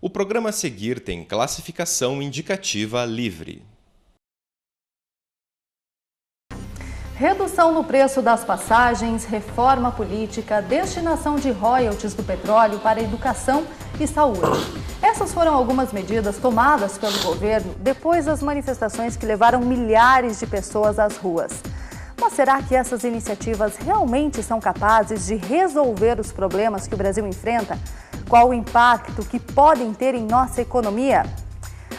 O programa a seguir tem classificação indicativa livre. Redução no preço das passagens, reforma política, destinação de royalties do petróleo para educação e saúde. Essas foram algumas medidas tomadas pelo governo depois das manifestações que levaram milhares de pessoas às ruas. Mas será que essas iniciativas realmente são capazes de resolver os problemas que o Brasil enfrenta? Qual o impacto que podem ter em nossa economia?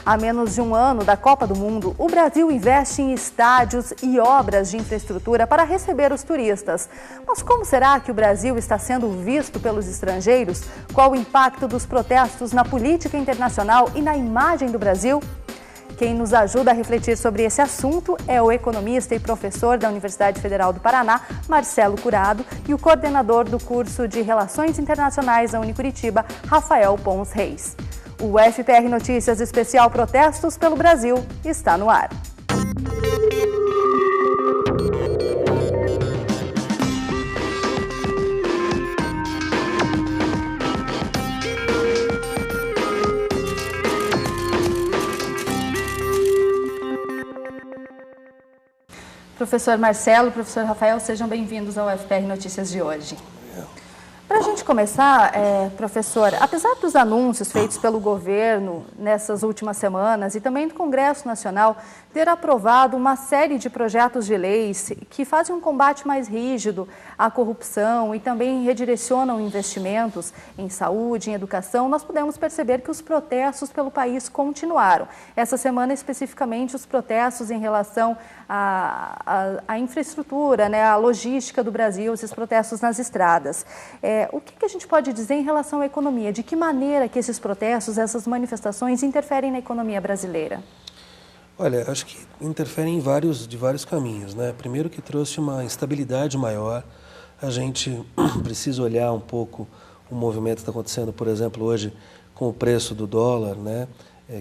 Há menos de um ano da Copa do Mundo, o Brasil investe em estádios e obras de infraestrutura para receber os turistas. Mas como será que o Brasil está sendo visto pelos estrangeiros? Qual o impacto dos protestos na política internacional e na imagem do Brasil? Quem nos ajuda a refletir sobre esse assunto é o economista e professor da Universidade Federal do Paraná, Marcelo Curado, e o coordenador do curso de Relações Internacionais da Unicuritiba, Rafael Pons Reis. O FPR Notícias Especial Protestos pelo Brasil está no ar. Professor Marcelo, professor Rafael, sejam bem-vindos ao FPR Notícias de hoje. Para a gente começar, professor, apesar dos anúncios feitos pelo governo nessas últimas semanas e também do Congresso Nacional ter aprovado uma série de projetos de leis que fazem um combate mais rígido à corrupção e também redirecionam investimentos em saúde, em educação, nós podemos perceber que os protestos pelo país continuaram. Essa semana, especificamente, os protestos em relação à infraestrutura, né, à logística do Brasil, esses protestos nas estradas. O que a gente pode dizer em relação à economia? De que maneira que esses protestos, essas manifestações interferem na economia brasileira? Olha, acho que interferem de vários caminhos, né? Primeiro que trouxe uma instabilidade maior. A gente precisa olhar um pouco o movimento que está acontecendo, por exemplo, hoje com o preço do dólar, né?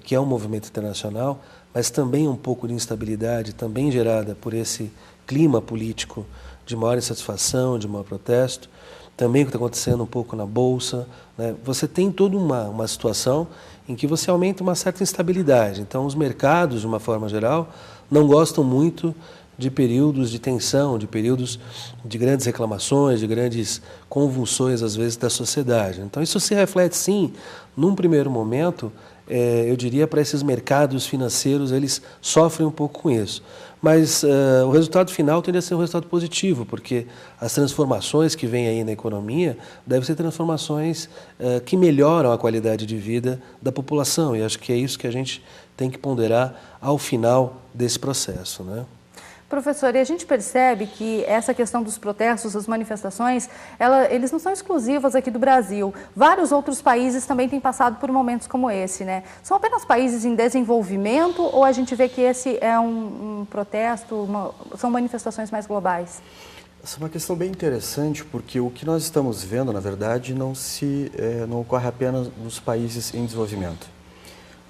Que é um movimento internacional, mas também um pouco de instabilidade, também gerada por esse clima político de maior insatisfação, de maior protesto. Também o que está acontecendo um pouco na Bolsa, né? Você tem toda uma situação em que você aumenta uma certa instabilidade. Então, os mercados, de uma forma geral, não gostam muito de períodos de tensão, de períodos de grandes reclamações, de grandes convulsões, às vezes, da sociedade. Então, isso se reflete, sim, num primeiro momento, eu diria, para esses mercados financeiros, eles sofrem um pouco com isso. Mas o resultado final tende a ser um resultado positivo, porque as transformações que vêm aí na economia devem ser transformações que melhoram a qualidade de vida da população. E acho que é isso que a gente tem que ponderar ao final desse processo, né? Professor, e a gente percebe que essa questão dos protestos, das manifestações, eles não são exclusivas aqui do Brasil. Vários outros países também têm passado por momentos como esse, né? São apenas países em desenvolvimento ou a gente vê que esse é um protesto, são manifestações mais globais? Essa é uma questão bem interessante, porque o que nós estamos vendo, na verdade, não ocorre apenas nos países em desenvolvimento.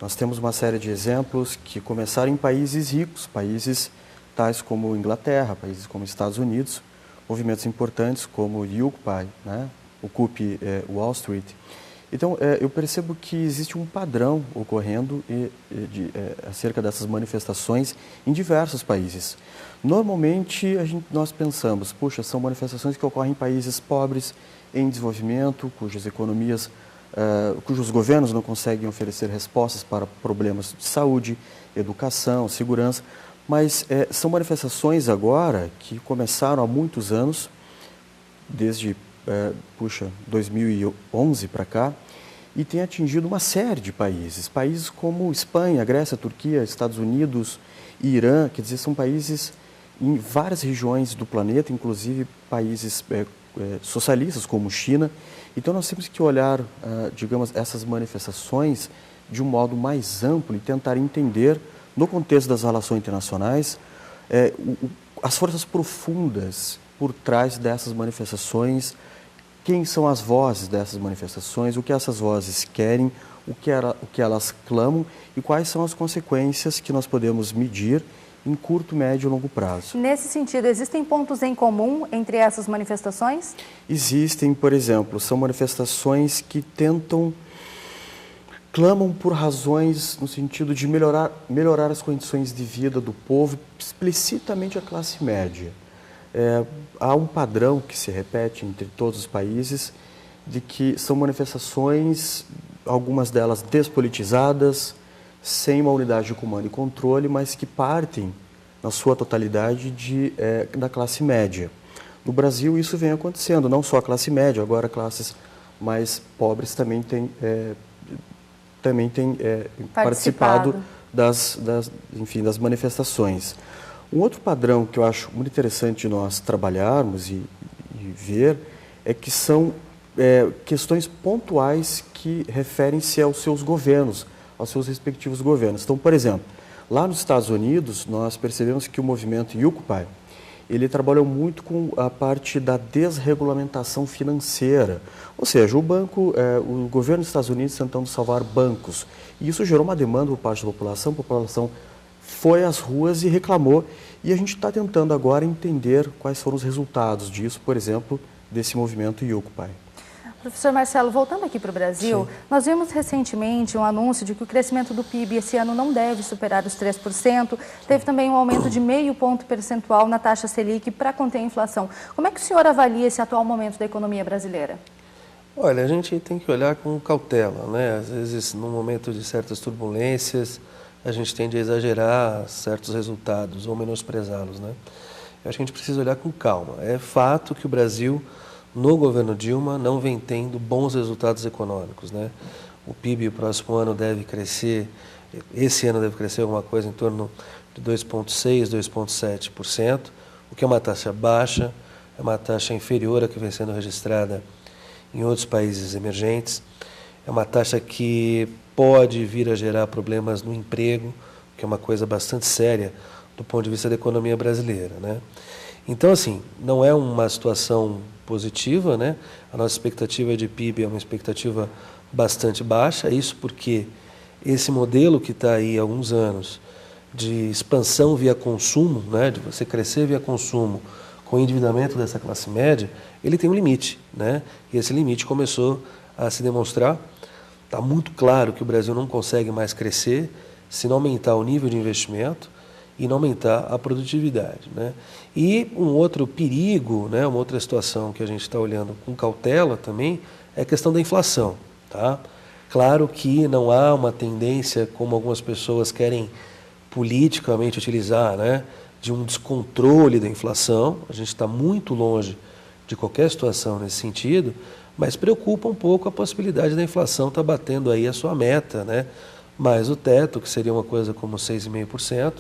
Nós temos uma série de exemplos que começaram em países ricos, países tais como Inglaterra, países como Estados Unidos, movimentos importantes como o Occupy, né? Ocupe Wall Street. Então, eu percebo que existe um padrão ocorrendo acerca dessas manifestações em diversos países. Normalmente, nós pensamos, puxa, são manifestações que ocorrem em países pobres, em desenvolvimento, cujas economias, cujos governos não conseguem oferecer respostas para problemas de saúde, educação, segurança. Mas são manifestações agora que começaram há muitos anos, desde 2011 para cá, e tem atingido uma série de países. Países como Espanha, Grécia, Turquia, Estados Unidos, Irã, quer dizer, são países em várias regiões do planeta, inclusive países socialistas como China. Então nós temos que olhar, digamos, essas manifestações de um modo mais amplo e tentar entender, no contexto das relações internacionais, as forças profundas por trás dessas manifestações, quem são as vozes dessas manifestações, o que essas vozes querem, o que elas clamam e quais são as consequências que nós podemos medir em curto, médio e longo prazo. Nesse sentido, existem pontos em comum entre essas manifestações? Existem, por exemplo, são manifestações que tentam clamam por razões no sentido de melhorar as condições de vida do povo, explicitamente a classe média. Há um padrão que se repete entre todos os países, de que são manifestações, algumas delas despolitizadas, sem uma unidade de comando e controle, mas que partem, na sua totalidade, da classe média. No Brasil, isso vem acontecendo, não só a classe média, agora classes mais pobres também têm participado das manifestações. Um outro padrão que eu acho muito interessante de nós trabalharmos e ver é que são questões pontuais que referem-se aos seus governos, aos seus respectivos governos. Então, por exemplo, lá nos Estados Unidos, nós percebemos que o movimento Occupy, ele trabalhou muito com a parte da desregulamentação financeira. Ou seja, o governo dos Estados Unidos tentando salvar bancos. E isso gerou uma demanda por parte da população, a população foi às ruas e reclamou. E a gente está tentando agora entender quais foram os resultados disso, por exemplo, desse movimento Occupy. Professor Marcelo, voltando aqui para o Brasil, sim, nós vimos recentemente um anúncio de que o crescimento do PIB esse ano não deve superar os 3%. Teve também um aumento de 0,5 ponto percentual na taxa Selic para conter a inflação. Como é que o senhor avalia esse atual momento da economia brasileira? Olha, a gente tem que olhar com cautela, né? Às vezes, no momento de certas turbulências, a gente tende a exagerar certos resultados ou menosprezá-los, né? Eu acho que a gente precisa olhar com calma. É fato que o Brasil, no governo Dilma, não vem tendo bons resultados econômicos, né? O PIB o próximo ano deve crescer, esse ano deve crescer alguma coisa em torno de 2,6%, 2,7%, o que é uma taxa baixa, é uma taxa inferior à que vem sendo registrada em outros países emergentes. É uma taxa que pode vir a gerar problemas no emprego, que é uma coisa bastante séria do ponto de vista da economia brasileira, né? Então, assim, não é uma situação positiva, né? A nossa expectativa de PIB é uma expectativa bastante baixa, isso porque esse modelo que está aí há alguns anos de expansão via consumo, né? De você crescer via consumo com o endividamento dessa classe média, ele tem um limite, né? E esse limite começou a se demonstrar. Está muito claro que o Brasil não consegue mais crescer se não aumentar o nível de investimento e não aumentar a produtividade, né? E um outro perigo, né, uma outra situação que a gente está olhando com cautela também é a questão da inflação, tá? Claro que não há uma tendência, como algumas pessoas querem politicamente utilizar, né, de um descontrole da inflação. A gente está muito longe de qualquer situação nesse sentido, mas preocupa um pouco a possibilidade da inflação estar batendo aí a sua meta, né? Mais o teto, que seria uma coisa como 6,5%,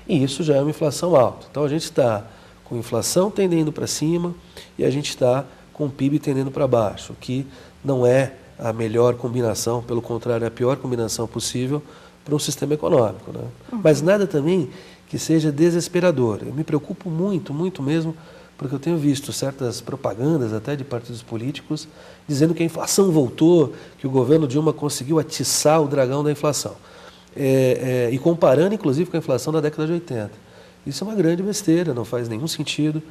e isso já é uma inflação alta. Então a gente está com inflação tendendo para cima e a gente está com o PIB tendendo para baixo, o que não é a melhor combinação, pelo contrário, é a pior combinação possível para um sistema econômico, né? Mas nada também que seja desesperador. Eu me preocupo muito, muito mesmo, porque eu tenho visto certas propagandas até de partidos políticos dizendo que a inflação voltou, que o governo Dilma conseguiu atiçar o dragão da inflação. E comparando, inclusive, com a inflação da década de 80. Isso é uma grande besteira, não faz nenhum sentido.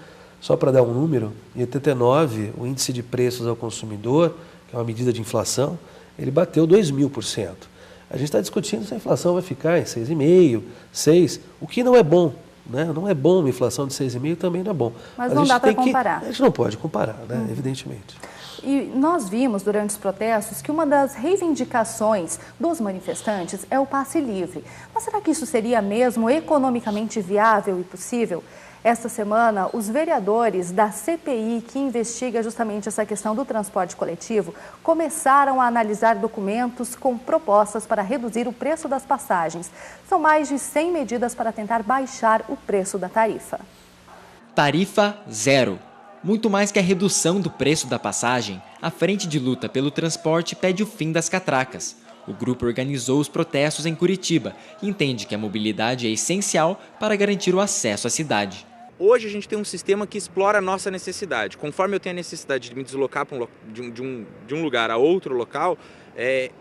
Só para dar um número, em 89, o índice de preços ao consumidor, que é uma medida de inflação, ele bateu 2.000%. A gente está discutindo se a inflação vai ficar em 6,5%, 6%, o que não é bom, né? Não é bom, uma inflação de 6,5% também não é bom. Mas não dá para comparar. A gente não pode comparar, né? Evidentemente. E nós vimos durante os protestos que uma das reivindicações dos manifestantes é o passe livre. Mas será que isso seria mesmo economicamente viável e possível? Esta semana, os vereadores da CPI, que investiga justamente essa questão do transporte coletivo, começaram a analisar documentos com propostas para reduzir o preço das passagens. São mais de 100 medidas para tentar baixar o preço da tarifa. Tarifa zero. Muito mais que a redução do preço da passagem, a Frente de Luta pelo Transporte pede o fim das catracas. O grupo organizou os protestos em Curitiba e entende que a mobilidade é essencial para garantir o acesso à cidade. Hoje a gente tem um sistema que explora a nossa necessidade. Conforme eu tenho a necessidade de me deslocar de um lugar a outro local,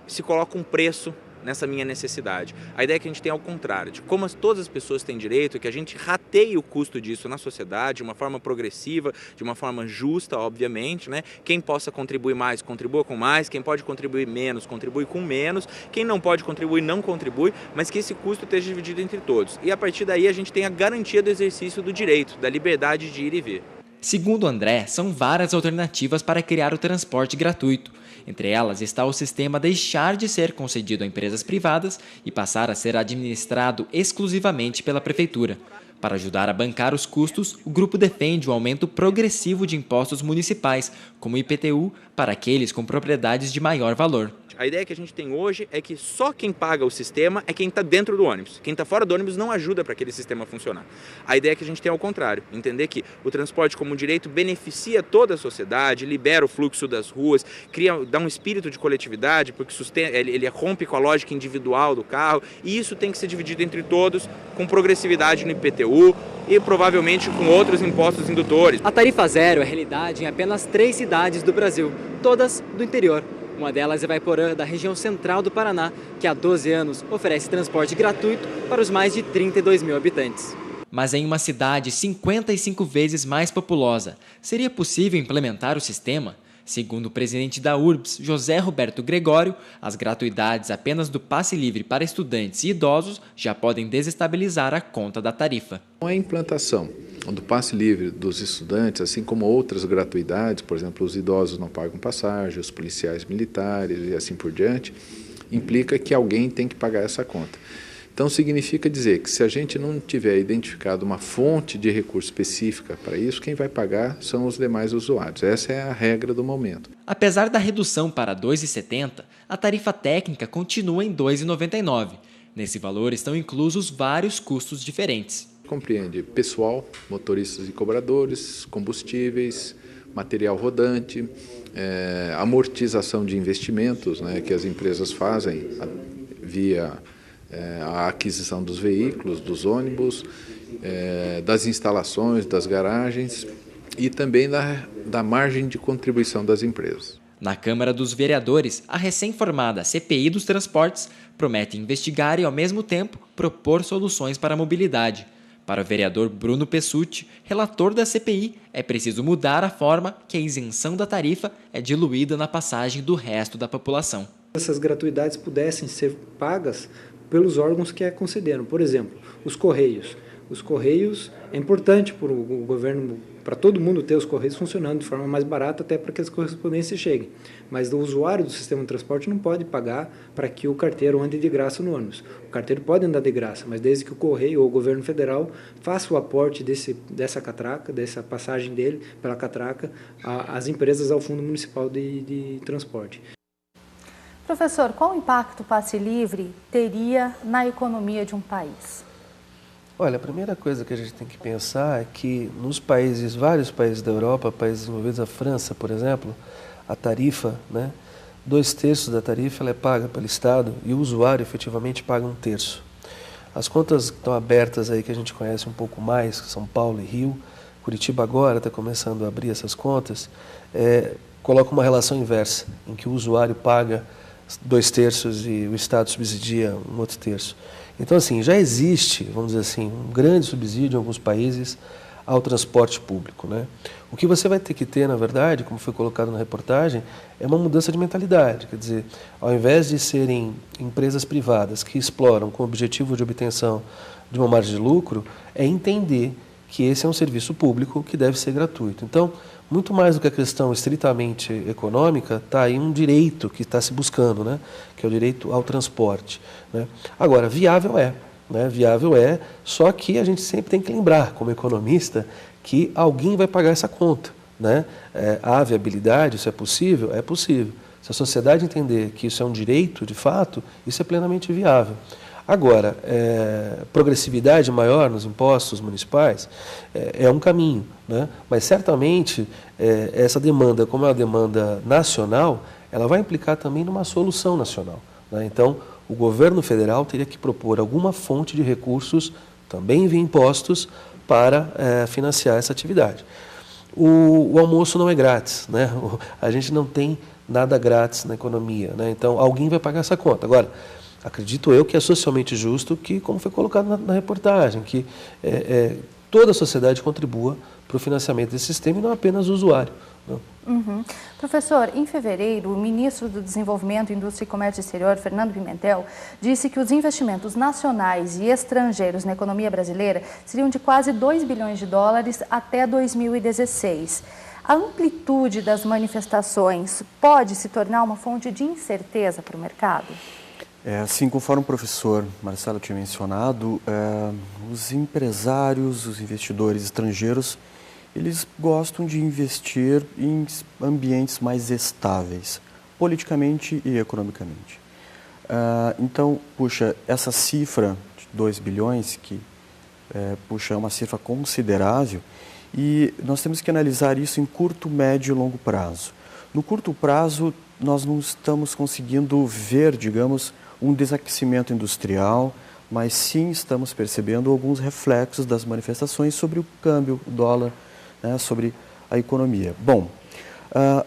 se coloca um preço nessa minha necessidade. A ideia é que a gente tem ao contrário, de como todas as pessoas têm direito, que a gente rateie o custo disso na sociedade de uma forma progressiva, de uma forma justa, obviamente, né? Quem possa contribuir mais, contribua com mais, quem pode contribuir menos, contribui com menos, quem não pode contribuir, não contribui, mas que esse custo esteja dividido entre todos. E a partir daí a gente tem a garantia do exercício do direito, da liberdade de ir e vir. Segundo André, são várias alternativas para criar o transporte gratuito. Entre elas está o sistema deixar de ser concedido a empresas privadas e passar a ser administrado exclusivamente pela prefeitura. Para ajudar a bancar os custos, o grupo defende o aumento progressivo de impostos municipais, como o IPTU, para aqueles com propriedades de maior valor. A ideia que a gente tem hoje é que só quem paga o sistema é quem está dentro do ônibus. Quem está fora do ônibus não ajuda para aquele sistema funcionar. A ideia que a gente tem é ao contrário, entender que o transporte como direito beneficia toda a sociedade, libera o fluxo das ruas, dá um espírito de coletividade, porque ele rompe com a lógica individual do carro, e isso tem que ser dividido entre todos, com progressividade no IPTU e provavelmente com outros impostos indutores. A tarifa zero é realidade em apenas 3 cidades do Brasil, todas do interior. Uma delas é Ivaiporã, da região central do Paraná, que há 12 anos oferece transporte gratuito para os mais de 32 mil habitantes. Mas em uma cidade 55 vezes mais populosa, seria possível implementar o sistema? Segundo o presidente da URBS, José Roberto Gregório, as gratuidades apenas do passe livre para estudantes e idosos já podem desestabilizar a conta da tarifa. A implantação do passe livre dos estudantes, assim como outras gratuidades, por exemplo, os idosos não pagam passagem, os policiais militares e assim por diante, implica que alguém tem que pagar essa conta. Então, significa dizer que se a gente não tiver identificado uma fonte de recurso específica para isso, quem vai pagar são os demais usuários. Essa é a regra do momento. Apesar da redução para R$ 2,70, a tarifa técnica continua em R$ 2,99. Nesse valor estão inclusos vários custos diferentes. Compreende pessoal, motoristas e cobradores, combustíveis, material rodante, amortização de investimentos, né, que as empresas fazem via a aquisição dos veículos, dos ônibus, das instalações, das garagens e também da margem de contribuição das empresas. Na Câmara dos Vereadores, a recém-formada CPI dos Transportes promete investigar e, ao mesmo tempo, propor soluções para a mobilidade. Para o vereador Bruno Pessutti, relator da CPI, é preciso mudar a forma que a isenção da tarifa é diluída na passagem do resto da população. Essas gratuidades pudessem ser pagas pelos órgãos que a concederam. Por exemplo, os Correios. Os Correios é importante para o governo, para todo mundo ter os Correios funcionando de forma mais barata, até para que as correspondências cheguem. Mas o usuário do sistema de transporte não pode pagar para que o carteiro ande de graça no ônibus. O carteiro pode andar de graça, mas desde que o Correio ou o governo federal faça o aporte dessa catraca, dessa passagem dele pela catraca, às empresas ao Fundo Municipal de Transporte. Professor, qual impacto o passe livre teria na economia de um país? Olha, a primeira coisa que a gente tem que pensar é que nos países, vários países da Europa, países desenvolvidos, a França, por exemplo, a tarifa, 2/3 da tarifa ela é paga pelo Estado e o usuário efetivamente paga 1/3. As contas estão abertas aí que a gente conhece um pouco mais, São Paulo e Rio, Curitiba agora está começando a abrir essas contas, coloca uma relação inversa, em que o usuário paga 2/3 e o Estado subsidia 1/3. Então, assim, já existe, vamos dizer assim, um grande subsídio em alguns países ao transporte público, O que você vai ter que ter, na verdade, como foi colocado na reportagem, é uma mudança de mentalidade. Quer dizer, ao invés de serem empresas privadas que exploram com o objetivo de obtenção de uma margem de lucro, é entender que esse é um serviço público que deve ser gratuito. Então, muito mais do que a questão estritamente econômica, está aí um direito que está se buscando, que é o direito ao transporte. Agora, viável viável só que a gente sempre tem que lembrar, como economista, que alguém vai pagar essa conta. Há viabilidade, isso é possível? É possível. Se a sociedade entender que isso é um direito, de fato, isso é plenamente viável. Agora, progressividade maior nos impostos municipais é um caminho, mas certamente essa demanda, como é uma demanda nacional, ela vai implicar também numa solução nacional. Então, o governo federal teria que propor alguma fonte de recursos, também via impostos, para financiar essa atividade. O almoço não é grátis, A gente não tem nada grátis na economia, Então, alguém vai pagar essa conta. Agora, acredito eu que é socialmente justo, que, como foi colocado na reportagem, que toda a sociedade contribua para o financiamento desse sistema e não apenas o usuário. Uhum. Professor, em fevereiro, o ministro do Desenvolvimento, Indústria e Comércio Exterior, Fernando Pimentel, disse que os investimentos nacionais e estrangeiros na economia brasileira seriam de quase 2 bilhões de dólares até 2016. A amplitude das manifestações pode se tornar uma fonte de incerteza para o mercado? Assim, conforme o professor Marcelo tinha mencionado, os empresários, os investidores estrangeiros, eles gostam de investir em ambientes mais estáveis, politicamente e economicamente. Então, puxa, essa cifra de 2 bilhões, que puxa, é uma cifra considerável, e nós temos que analisar isso em curto, médio e longo prazo. No curto prazo, nós não estamos conseguindo ver, digamos, um desaquecimento industrial, mas sim estamos percebendo alguns reflexos das manifestações sobre o câmbio, o dólar, sobre a economia. Bom,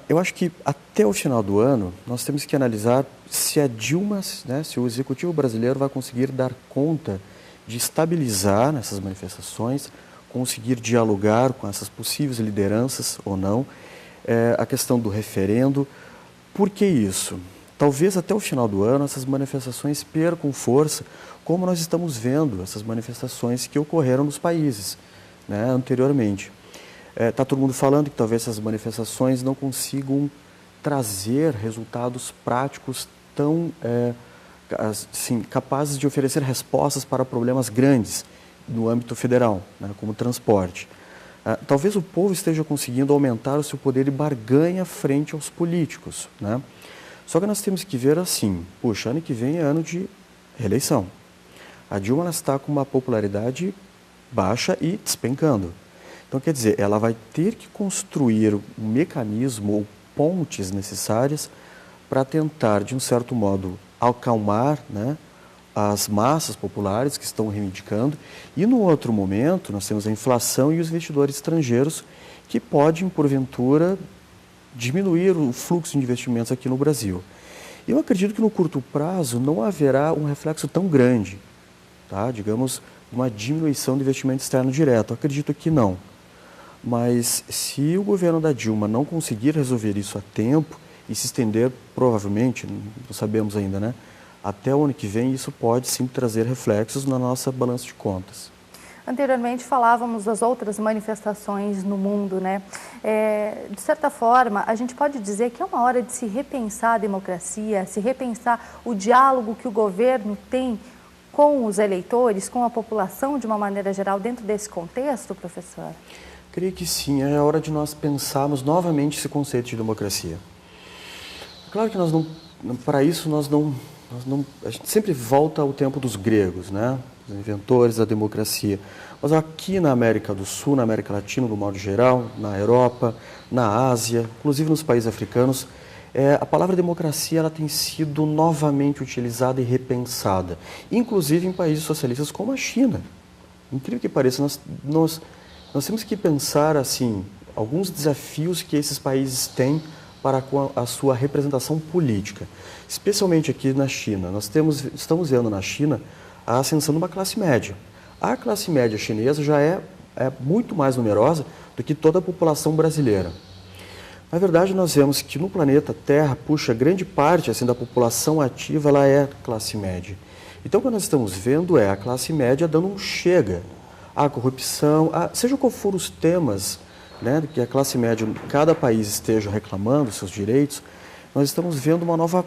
eu acho que até o final do ano nós temos que analisar se a Dilma, se o executivo brasileiro vai conseguir dar conta de estabilizar essas manifestações, conseguir dialogar com essas possíveis lideranças ou não, a questão do referendo. Por que isso? Talvez até o final do ano essas manifestações percam força, como nós estamos vendo essas manifestações que ocorreram nos países anteriormente. Está todo mundo falando que talvez essas manifestações não consigam trazer resultados práticos tão assim, capazes de oferecer respostas para problemas grandes no âmbito federal, como o transporte. Talvez o povo esteja conseguindo aumentar o seu poder de barganha frente aos políticos. Só que nós temos que ver assim, puxa, ano que vem é ano de reeleição. A Dilma está com uma popularidade baixa e despencando. Então, quer dizer, ela vai ter que construir um mecanismo ou pontes necessárias para tentar, de um certo modo, acalmar as massas populares que estão reivindicando. E, no outro momento, nós temos a inflação e os investidores estrangeiros que podem, porventura, diminuir o fluxo de investimentos aqui no Brasil. Eu acredito que, no curto prazo, não haverá um reflexo tão grande, digamos, uma diminuição do investimento externo direto. Eu acredito que não. Mas se o governo da Dilma não conseguir resolver isso a tempo e se estender, provavelmente, não sabemos ainda, até o ano que vem, isso pode sim trazer reflexos na nossa balança de contas. Anteriormente falávamos das outras manifestações no mundo, de certa forma, a gente pode dizer que é uma hora de se repensar a democracia, se repensar o diálogo que o governo tem com os eleitores, com a população de uma maneira geral, dentro desse contexto, professor? Creio que sim, é hora de nós pensarmos novamente esse conceito de democracia. Claro que nós não, para isso a gente sempre volta ao tempo dos gregos, os inventores da democracia. Mas aqui na América do Sul, na América Latina, do modo geral, na Europa, na Ásia, inclusive nos países africanos, a palavra democracia ela tem sido novamente utilizada e repensada, inclusive em países socialistas como a China. Incrível que pareça, nós temos que pensar assim, alguns desafios que esses países têm para a sua representação política, especialmente aqui na China. Nós estamos vendo na China a ascensão de uma classe média. A classe média chinesa já é muito mais numerosa do que toda a população brasileira. Na verdade, nós vemos que no planeta Terra, grande parte assim, da população ativa ela é classe média. Então, o que nós estamos vendo é a classe média dando um chega à corrupção, seja qual for os temas que a classe média em cada país esteja reclamando dos seus direitos, nós estamos vendo uma nova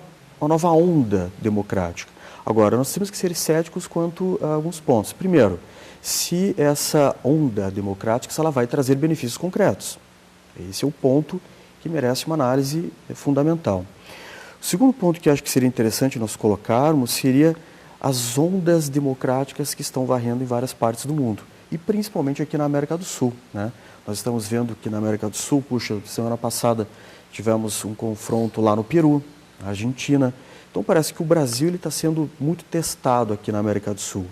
onda democrática. Agora, nós temos que ser céticos quanto a alguns pontos. Primeiro, se essa onda democrática ela vai trazer benefícios concretos. Esse é o ponto que merece uma análise fundamental. O segundo ponto que acho que seria interessante nós colocarmos seria as ondas democráticas que estão varrendo em várias partes do mundo, e principalmente aqui na América do Sul. Nós estamos vendo que na América do Sul, semana passada tivemos um confronto lá no Peru, na Argentina. Então parece que o Brasil está sendo muito testado aqui na América do Sul.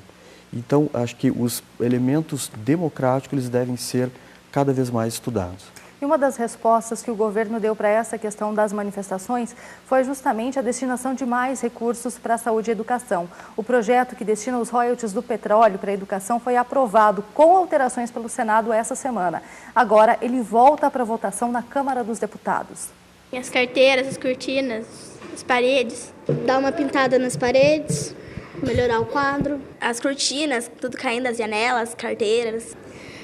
Então acho que os elementos democráticos eles devem ser cada vez mais estudados. E uma das respostas que o governo deu para essa questão das manifestações foi justamente a destinação de mais recursos para a saúde e educação. O projeto que destina os royalties do petróleo para a educação foi aprovado com alterações pelo Senado essa semana. Agora ele volta para votação na Câmara dos Deputados. As carteiras, as cortinas, as paredes. Dar uma pintada nas paredes, melhorar o quadro. As cortinas, tudo caindo, as janelas, carteiras.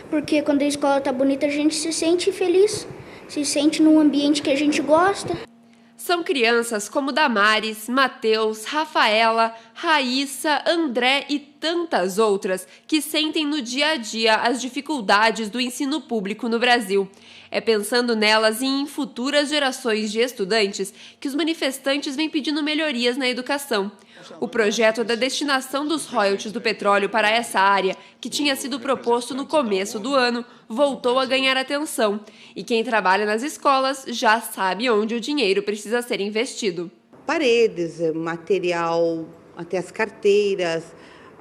Porque quando a escola está bonita, a gente se sente feliz, se sente num ambiente que a gente gosta. São crianças como Damares, Matheus, Rafaela, Raíssa, André e tantas outras que sentem no dia a dia as dificuldades do ensino público no Brasil. É pensando nelas e em futuras gerações de estudantes que os manifestantes vêm pedindo melhorias na educação. O projeto da destinação dos royalties do petróleo para essa área, que tinha sido proposto no começo do ano, voltou a ganhar atenção. E quem trabalha nas escolas já sabe onde o dinheiro precisa ser investido. Paredes, material, até as carteiras,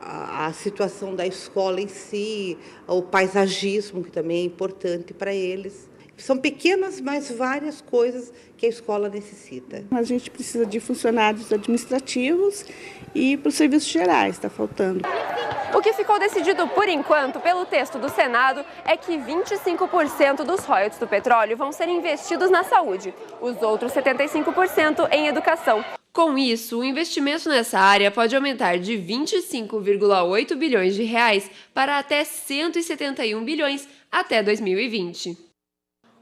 a situação da escola em si, o paisagismo, que também é importante para eles. São pequenas, mas várias coisas que a escola necessita. A gente precisa de funcionários administrativos e para os serviços gerais, está faltando. O que ficou decidido por enquanto pelo texto do Senado é que 25% dos royalties do petróleo vão ser investidos na saúde, os outros 75% em educação. Com isso, o investimento nessa área pode aumentar de 25,8 bilhões de reais para até 171 bilhões até 2020.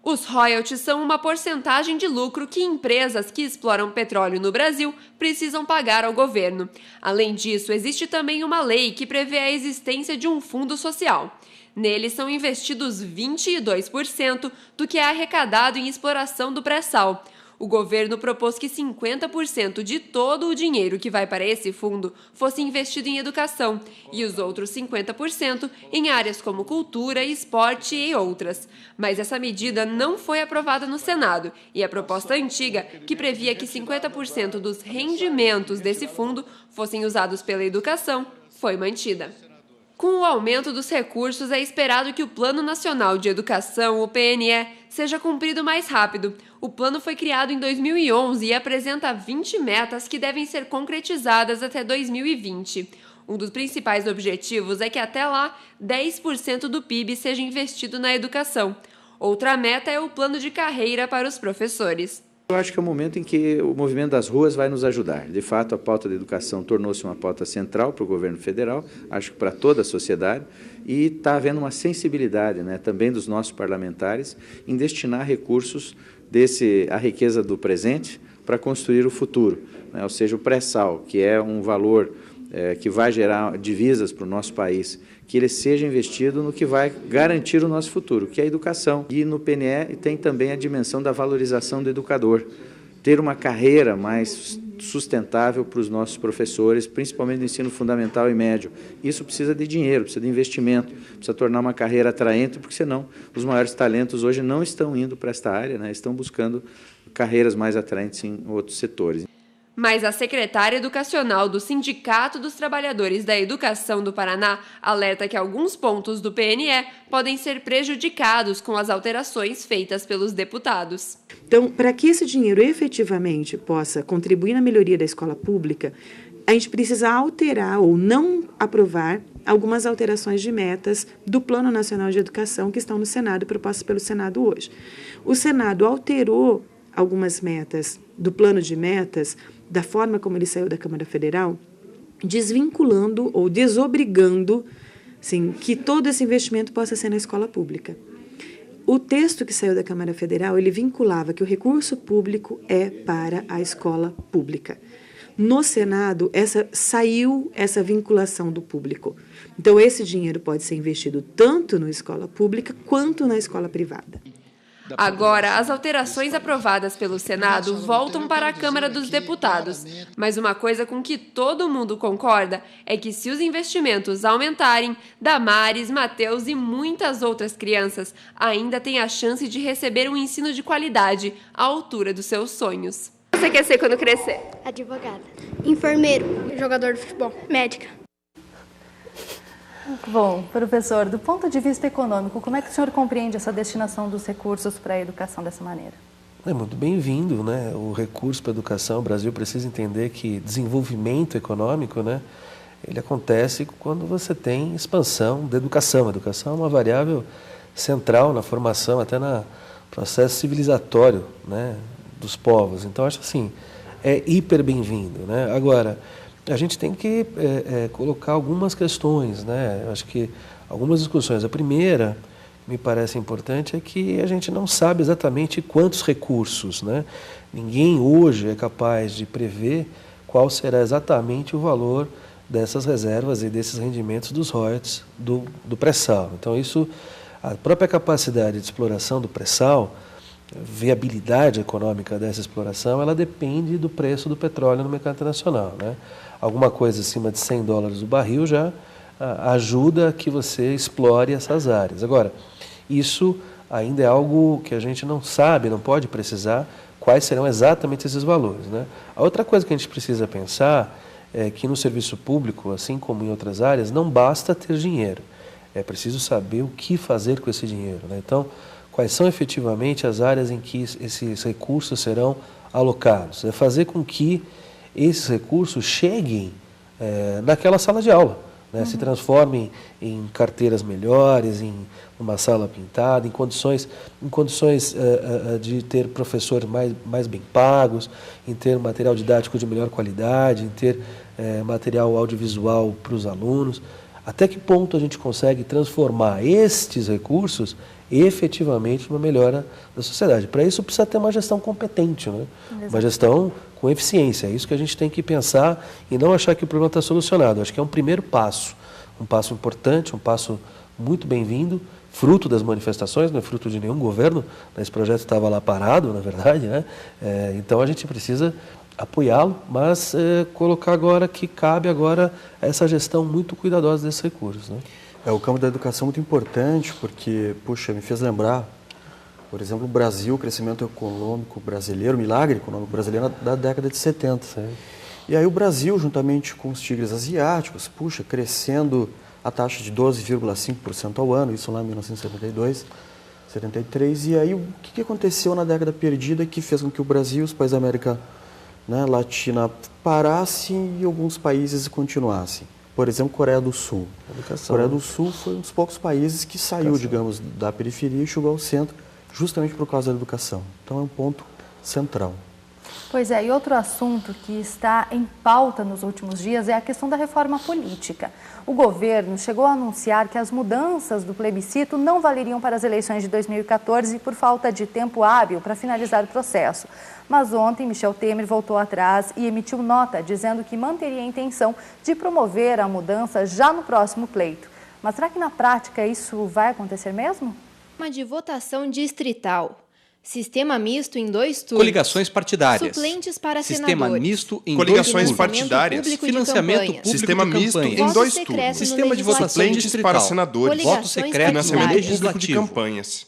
Os royalties são uma porcentagem de lucro que empresas que exploram petróleo no Brasil precisam pagar ao governo. Além disso, existe também uma lei que prevê a existência de um fundo social. Nele são investidos 22% do que é arrecadado em exploração do pré-sal. O governo propôs que 50% de todo o dinheiro que vai para esse fundo fosse investido em educação e os outros 50% em áreas como cultura, esporte e outras. Mas essa medida não foi aprovada no Senado e a proposta antiga, que previa que 50% dos rendimentos desse fundo fossem usados pela educação, foi mantida. Com o aumento dos recursos, é esperado que o Plano Nacional de Educação, o PNE, seja cumprido mais rápido. O plano foi criado em 2011 e apresenta 20 metas que devem ser concretizadas até 2020. Um dos principais objetivos é que até lá, 10% do PIB seja investido na educação. Outra meta é o plano de carreira para os professores. Eu acho que é o momento em que o movimento das ruas vai nos ajudar. De fato, a pauta da educação tornou-se uma pauta central para o governo federal, acho que para toda a sociedade, e está havendo uma sensibilidade, também dos nossos parlamentares em destinar recursos a riqueza do presente para construir o futuro, ou seja, o pré-sal, que é um valor que vai gerar divisas para o nosso país, que ele seja investido no que vai garantir o nosso futuro, que é a educação. E no PNE tem também a dimensão da valorização do educador, ter uma carreira mais sustentável para os nossos professores, principalmente no ensino fundamental e médio. Isso precisa de dinheiro, precisa de investimento, precisa tornar uma carreira atraente, porque senão os maiores talentos hoje não estão indo para esta área, estão buscando carreiras mais atraentes em outros setores. Mas a secretária educacional do Sindicato dos Trabalhadores da Educação do Paraná alerta que alguns pontos do PNE podem ser prejudicados com as alterações feitas pelos deputados. Então, para que esse dinheiro efetivamente possa contribuir na melhoria da escola pública, a gente precisa alterar ou não aprovar algumas alterações de metas do Plano Nacional de Educação que estão no Senado, propostas pelo Senado hoje. O Senado alterou algumas metas do plano de metas, da forma como ele saiu da Câmara Federal, desvinculando ou desobrigando que todo esse investimento possa ser na escola pública. O texto que saiu da Câmara Federal, ele vinculava que o recurso público é para a escola pública. No Senado, saiu essa vinculação do público. Então, esse dinheiro pode ser investido tanto na escola pública quanto na escola privada. Agora, as alterações aprovadas pelo Senado voltam para a Câmara dos Deputados. Mas uma coisa com que todo mundo concorda é que se os investimentos aumentarem, Damares, Matheus e muitas outras crianças ainda têm a chance de receber um ensino de qualidade à altura dos seus sonhos. O que você quer ser quando crescer? Advogada. Enfermeiro. Jogador de futebol. Médica. Bom, professor, do ponto de vista econômico, como é que o senhor compreende essa destinação dos recursos para a educação dessa maneira? É muito bem-vindo, né? O recurso para a educação, o Brasil precisa entender que desenvolvimento econômico, né, ele acontece quando você tem expansão da educação. A educação é uma variável central na formação, até no processo civilizatório, né, dos povos. Então, acho assim, é hiper bem-vindo, né? Agora, a gente tem que colocar algumas questões, né? Eu acho que algumas discussões. A primeira, me parece importante, é que a gente não sabe exatamente quantos recursos, né? Ninguém hoje é capaz de prever qual será exatamente o valor dessas reservas e desses rendimentos dos royalties do pré-sal. Então, isso, a própria capacidade de exploração do pré-sal, viabilidade econômica dessa exploração, ela depende do preço do petróleo no mercado internacional, né? Alguma coisa acima de $100 o barril já ajuda a que você explore essas áreas. Agora, isso ainda é algo que a gente não sabe, não pode precisar quais serão exatamente esses valores, né? A outra coisa que a gente precisa pensar é que no serviço público, assim como em outras áreas, não basta ter dinheiro. É preciso saber o que fazer com esse dinheiro, né? Então, quais são efetivamente as áreas em que esses recursos serão alocados? É fazer com que esses recursos cheguem naquela sala de aula, né? Se transformem em carteiras melhores, em uma sala pintada, em condições de ter professores mais bem pagos, em ter material didático de melhor qualidade, em ter material audiovisual para os alunos. Até que ponto a gente consegue transformar estes recursos efetivamente numa melhora da sociedade? Para isso precisa ter uma gestão competente, né? Uma gestão com eficiência. É isso que a gente tem que pensar e não achar que o problema está solucionado. Acho que é um primeiro passo, um passo importante, um passo muito bem-vindo, fruto das manifestações, não é fruto de nenhum governo. Esse projeto estava lá parado, na verdade, né? Então a gente precisa apoiá-lo, mas colocar agora que cabe agora essa gestão muito cuidadosa desses recursos, né? O campo da educação é muito importante porque, puxa, me fez lembrar, por exemplo, o Brasil, o crescimento econômico brasileiro, o milagre econômico brasileiro da década de 70. Sim. E aí o Brasil, juntamente com os tigres asiáticos, puxa, crescendo a taxa de 12,5% ao ano, isso lá em 1972, 73. E aí o que aconteceu na década perdida que fez com que o Brasil e os países da América, né, Latina parassem e alguns países continuassem? Por exemplo, Coreia do Sul. Coreia do Sul foi um dos poucos países que saiu, digamos, da periferia e chegou ao centro, justamente por causa da educação. Então é um ponto central. Pois é, e outro assunto que está em pauta nos últimos dias é a questão da reforma política. O governo chegou a anunciar que as mudanças do plebiscito não valeriam para as eleições de 2014 por falta de tempo hábil para finalizar o processo. Mas ontem, Michel Temer voltou atrás e emitiu nota dizendo que manteria a intenção de promover a mudança já no próximo pleito. Mas será que na prática isso vai acontecer mesmo? Uma de votação distrital. Sistema misto em 2 turnos. Coligações partidárias. Suplentes para Sistema senadores. misto em Coligações 2 turnos. partidárias. Financiamento público Sistema de misto campanhas. em 2 turnos. Sistema de votação Suplentes distrital. para senadores. Voto secreto Financiamento público de legislativo. campanhas.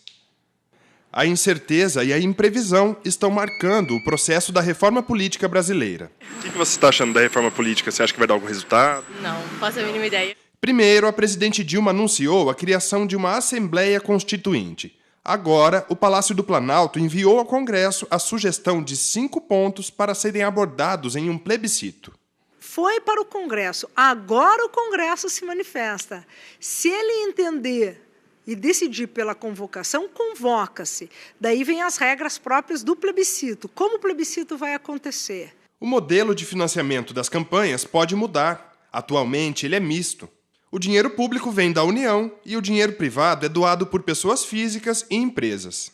A incerteza e a imprevisão estão marcando o processo da reforma política brasileira. O que você está achando da reforma política? Você acha que vai dar algum resultado? Não faço a mínima ideia. Primeiro, a presidente Dilma anunciou a criação de uma Assembleia Constituinte. Agora, o Palácio do Planalto enviou ao Congresso a sugestão de 5 pontos para serem abordados em um plebiscito. Foi para o Congresso. Agora o Congresso se manifesta. Se ele entender e decidir pela convocação, convoca-se. Daí vem as regras próprias do plebiscito. Como o plebiscito vai acontecer? O modelo de financiamento das campanhas pode mudar. Atualmente, ele é misto. O dinheiro público vem da União e o dinheiro privado é doado por pessoas físicas e empresas.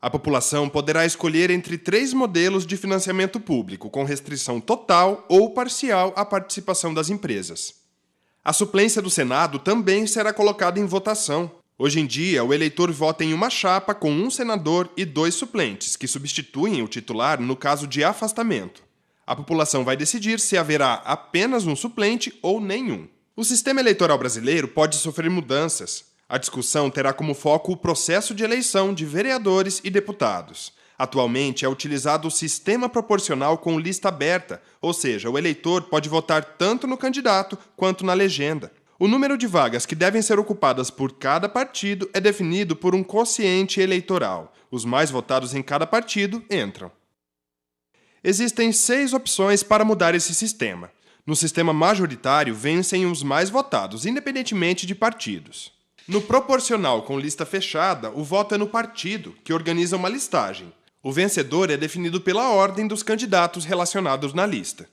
A população poderá escolher entre 3 modelos de financiamento público, com restrição total ou parcial à participação das empresas. A suplência do Senado também será colocada em votação. Hoje em dia, o eleitor vota em uma chapa com 1 senador e 2 suplentes, que substituem o titular no caso de afastamento. A população vai decidir se haverá apenas um suplente ou nenhum. O sistema eleitoral brasileiro pode sofrer mudanças. A discussão terá como foco o processo de eleição de vereadores e deputados. Atualmente é utilizado o sistema proporcional com lista aberta, ou seja, o eleitor pode votar tanto no candidato quanto na legenda. O número de vagas que devem ser ocupadas por cada partido é definido por um quociente eleitoral. Os mais votados em cada partido entram. Existem 6 opções para mudar esse sistema. No sistema majoritário, vencem os mais votados, independentemente de partidos. No proporcional com lista fechada, o voto é no partido, que organiza uma listagem. O vencedor é definido pela ordem dos candidatos relacionados na lista.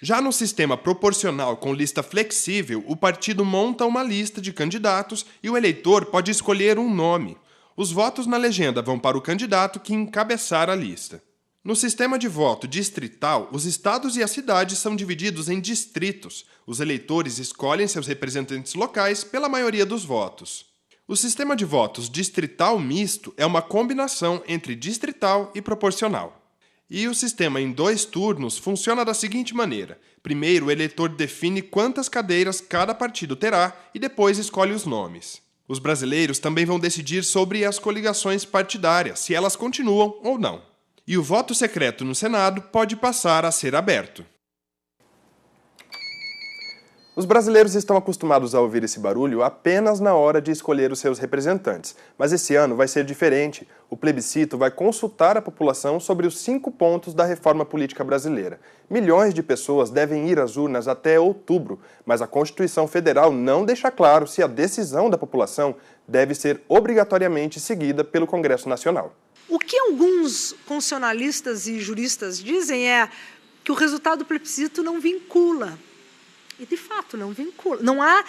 Já no sistema proporcional com lista flexível, o partido monta uma lista de candidatos e o eleitor pode escolher um nome. Os votos na legenda vão para o candidato que encabeçar a lista. No sistema de voto distrital, os estados e as cidades são divididos em distritos. Os eleitores escolhem seus representantes locais pela maioria dos votos. O sistema de votos distrital misto é uma combinação entre distrital e proporcional. E o sistema em 2 turnos funciona da seguinte maneira. Primeiro, o eleitor define quantas cadeiras cada partido terá e depois escolhe os nomes. Os brasileiros também vão decidir sobre as coligações partidárias, se elas continuam ou não. E o voto secreto no Senado pode passar a ser aberto. Os brasileiros estão acostumados a ouvir esse barulho apenas na hora de escolher os seus representantes. Mas esse ano vai ser diferente. O plebiscito vai consultar a população sobre os 5 pontos da reforma política brasileira. Milhões de pessoas devem ir às urnas até outubro, mas a Constituição Federal não deixa claro se a decisão da população deve ser obrigatoriamente seguida pelo Congresso Nacional. O que alguns constitucionalistas e juristas dizem é que o resultado do plebiscito não vincula. E, de fato, não vincula. Não há,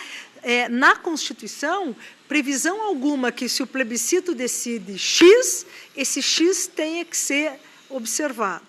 na Constituição, previsão alguma que, se o plebiscito decide X, esse X tenha que ser observado.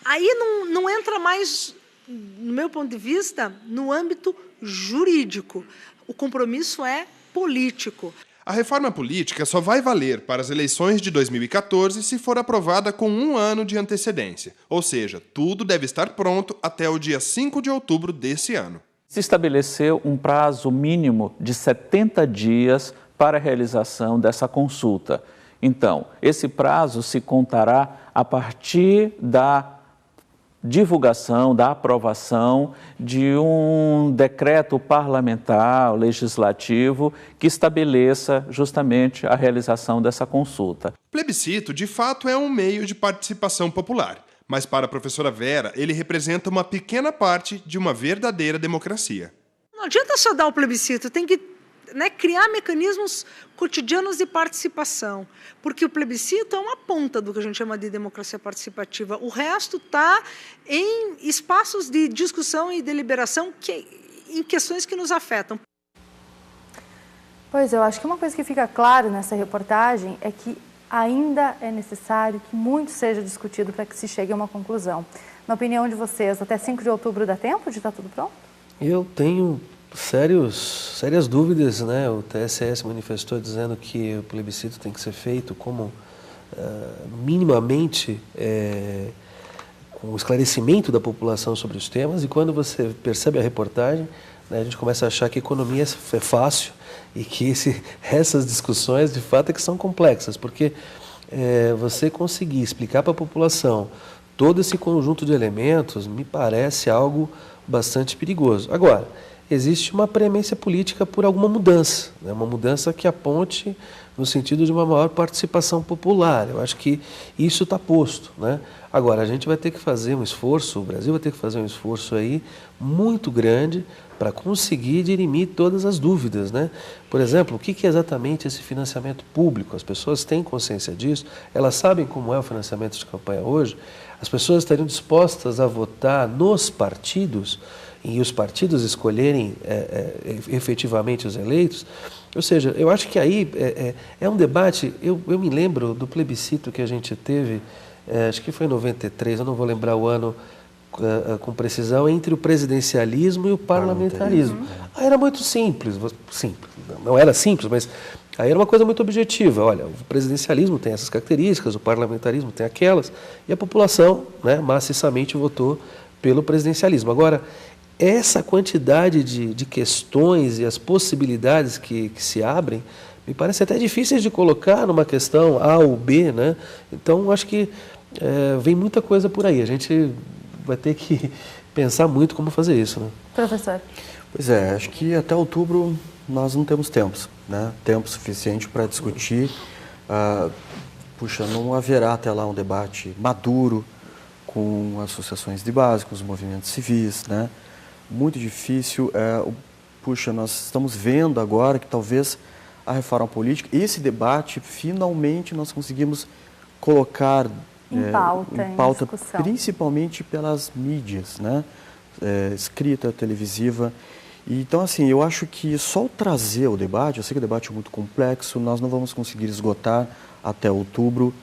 Aí não entra mais, no meu ponto de vista, no âmbito jurídico. O compromisso é político. A reforma política só vai valer para as eleições de 2014 se for aprovada com 1 ano de antecedência. Ou seja, tudo deve estar pronto até o dia 5 de outubro desse ano. Se estabeleceu um prazo mínimo de 70 dias para a realização dessa consulta. Então, esse prazo se contará a partir da divulgação, da aprovação de um decreto parlamentar, legislativo, que estabeleça justamente a realização dessa consulta. O plebiscito, de fato, é um meio de participação popular. Mas para a professora Vera, ele representa uma pequena parte de uma verdadeira democracia. Não adianta só dar o plebiscito, tem que criar mecanismos cotidianos de participação, porque o plebiscito é uma ponta do que a gente chama de democracia participativa. O resto está em espaços de discussão e deliberação em questões que nos afetam. Pois eu acho que uma coisa que fica claro nessa reportagem é que ainda é necessário que muito seja discutido para que se chegue a uma conclusão. Na opinião de vocês, até 5 de outubro dá tempo de estar tudo pronto? Eu tenho sérias dúvidas, né? O TSE se manifestou dizendo que o plebiscito tem que ser feito como minimamente com o esclarecimento da população sobre os temas, e quando você percebe a reportagem, né, a gente começa a achar que a economia é fácil e que essas discussões, de fato, é que são complexas, porque você conseguir explicar para a população todo esse conjunto de elementos me parece algo bastante perigoso. Agora, existe uma premência política por alguma mudança, né, uma mudança que aponte no sentido de uma maior participação popular. Eu acho que isso está posto, né? Agora, a gente vai ter que fazer um esforço, o Brasil vai ter que fazer um esforço aí muito grande para conseguir dirimir todas as dúvidas, né? Por exemplo, o que é exatamente esse financiamento público? As pessoas têm consciência disso, elas sabem como é o financiamento de campanha hoje, as pessoas estariam dispostas a votar nos partidos e os partidos escolherem efetivamente os eleitos. Ou seja, eu acho que aí é um debate. Eu me lembro do plebiscito que a gente teve, acho que foi em 93, eu não vou lembrar o ano com precisão, entre o presidencialismo e o parlamentarismo. Aí era muito simples, não era simples, mas aí era uma coisa muito objetiva. Olha, o presidencialismo tem essas características, o parlamentarismo tem aquelas, e a população, né, maciçamente votou pelo presidencialismo. Agora, essa quantidade de questões e as possibilidades que se abrem, me parece até difíceis de colocar numa questão A ou B, né? Então, acho que vem muita coisa por aí. A gente vai ter que pensar muito como fazer isso, né? Professor. Pois é, acho que até outubro nós não temos tempo suficiente para discutir. Não haverá até lá um debate maduro com associações de base, com os movimentos civis, né? Muito difícil. Nós estamos vendo agora que talvez a reforma política, esse debate, finalmente nós conseguimos colocar em pauta, principalmente pelas mídias, né? Escrita, televisiva. Então, assim, eu acho que só trazer o debate, eu sei que o debate é muito complexo, nós não vamos conseguir esgotar até outubro,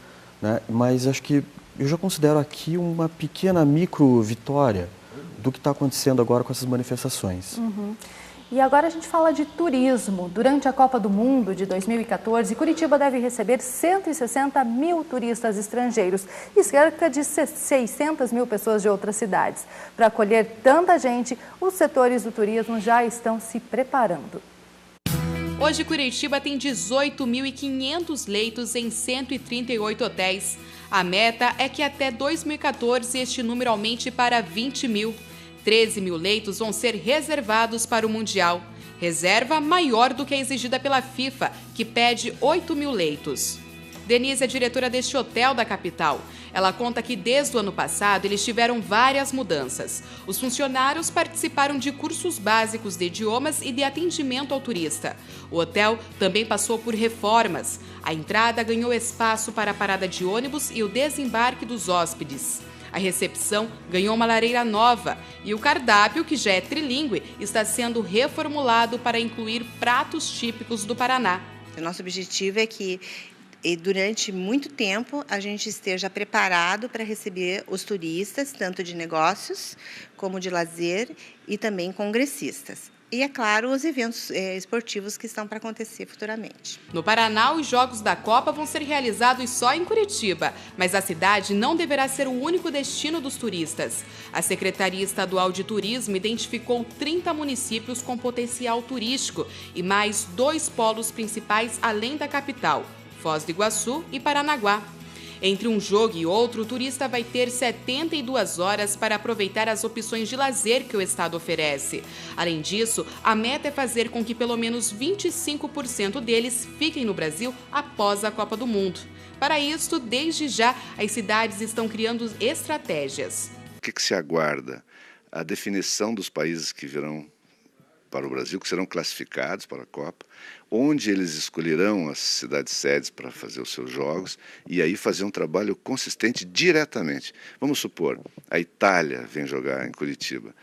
né? Mas acho que eu já considero aqui uma pequena micro-vitória do que está acontecendo agora com essas manifestações. Uhum. E agora a gente fala de turismo. Durante a Copa do Mundo de 2014, Curitiba deve receber 160 mil turistas estrangeiros e cerca de 600 mil pessoas de outras cidades. Para acolher tanta gente, os setores do turismo já estão se preparando. Hoje, Curitiba tem 18.500 leitos em 138 hotéis. A meta é que até 2014 este número aumente para 20 mil. 13 mil leitos vão ser reservados para o Mundial. Reserva maior do que a exigida pela FIFA, que pede 8 mil leitos. Denise é diretora deste hotel da capital. Ela conta que desde o ano passado eles tiveram várias mudanças. Os funcionários participaram de cursos básicos de idiomas e de atendimento ao turista. O hotel também passou por reformas. A entrada ganhou espaço para a parada de ônibus e o desembarque dos hóspedes. A recepção ganhou uma lareira nova e o cardápio, que já é trilíngue, está sendo reformulado para incluir pratos típicos do Paraná. O nosso objetivo é que durante muito tempo a gente esteja preparado para receber os turistas, tanto de negócios como de lazer e também congressistas. E, é claro, os eventos esportivos que estão para acontecer futuramente. No Paraná, os Jogos da Copa vão ser realizados só em Curitiba, mas a cidade não deverá ser o único destino dos turistas. A Secretaria Estadual de Turismo identificou 30 municípios com potencial turístico e mais 2 polos principais além da capital, Foz do Iguaçu e Paranaguá. Entre um jogo e outro, o turista vai ter 72 horas para aproveitar as opções de lazer que o estado oferece. Além disso, a meta é fazer com que pelo menos 25% deles fiquem no Brasil após a Copa do Mundo. Para isso, desde já, as cidades estão criando estratégias. O que se aguarda? A definição dos países que virão para o Brasil, que serão classificados para a Copa, onde eles escolherão as cidades-sedes para fazer os seus jogos e aí fazer um trabalho consistente diretamente. Vamos supor, a Itália vem jogar em Curitiba.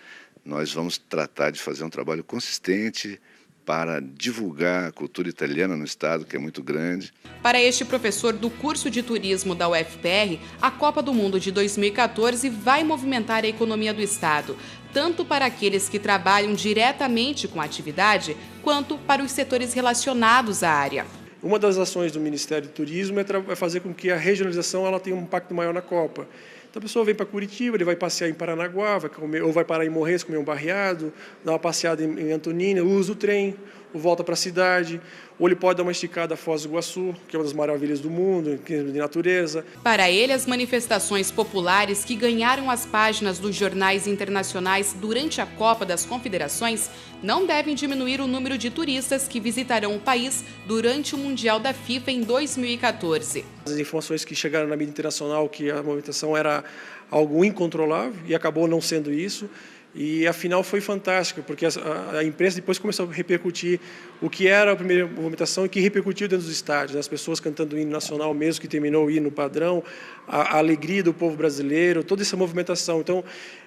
Nós vamos tratar de fazer um trabalho consistente para divulgar a cultura italiana no estado, que é muito grande. Para este professor do curso de turismo da UFPR, a Copa do Mundo de 2014 vai movimentar a economia do estado, tanto para aqueles que trabalham diretamente com a atividade, quanto para os setores relacionados à área. Uma das ações do Ministério do Turismo é fazer com que a regionalização ela tenha um impacto maior na Copa. Então a pessoa vem para Curitiba, ele vai passear em Paranaguá, ou vai parar em Morretes, comer um barreado, dar uma passeada em Antonina, usa o trem, ou volta para a cidade, ou ele pode dar uma esticada a Foz do Iguaçu, que é uma das maravilhas do mundo, de natureza. Para ele, as manifestações populares que ganharam as páginas dos jornais internacionais durante a Copa das Confederações não devem diminuir o número de turistas que visitarão o país durante o Mundial da FIFA em 2014. As informações que chegaram na mídia internacional que a movimentação era algo incontrolável e acabou não sendo isso. E a final foi fantástica, porque a imprensa depois começou a repercutir o que era a primeira movimentação e que repercutiu dentro dos estádios. As pessoas cantando o hino nacional mesmo, que terminou o hino padrão, a alegria do povo brasileiro, toda essa movimentação. Então,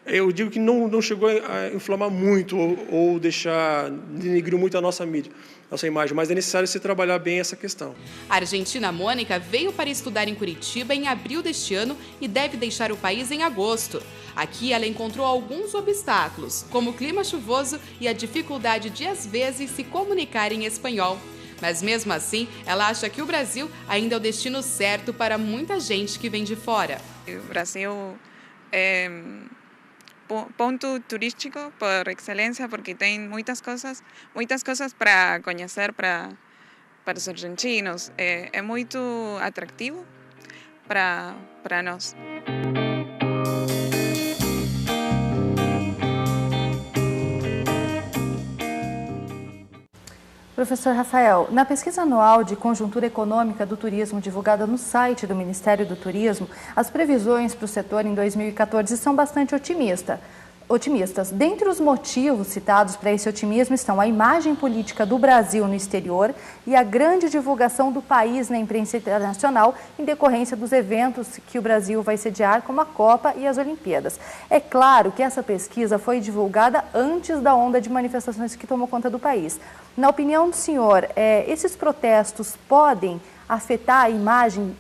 eu digo que não chegou a inflamar muito ou denegriu muito a nossa mídia, a nossa imagem, mas é necessário se trabalhar bem essa questão. A argentina Mônica veio para estudar em Curitiba em abril deste ano e deve deixar o país em agosto. Aqui ela encontrou alguns obstáculos, como o clima chuvoso e a dificuldade de, às vezes, se comunicar em espanhol. Mas mesmo assim, ela acha que o Brasil ainda é o destino certo para muita gente que vem de fora. O Brasil é ponto turístico por excelência, porque tem muitas coisas para conhecer para os argentinos. É muito atrativo para nós. Professor Rafael, na pesquisa anual de conjuntura econômica do turismo divulgada no site do Ministério do Turismo, as previsões para o setor em 2014 são bastante otimistas. Dentre os motivos citados para esse otimismo estão a imagem política do Brasil no exterior e a grande divulgação do país na imprensa internacional em decorrência dos eventos que o Brasil vai sediar, como a Copa e as Olimpíadas. É claro que essa pesquisa foi divulgada antes da onda de manifestações que tomou conta do país. Na opinião do senhor, esses protestos podem afetar a imagem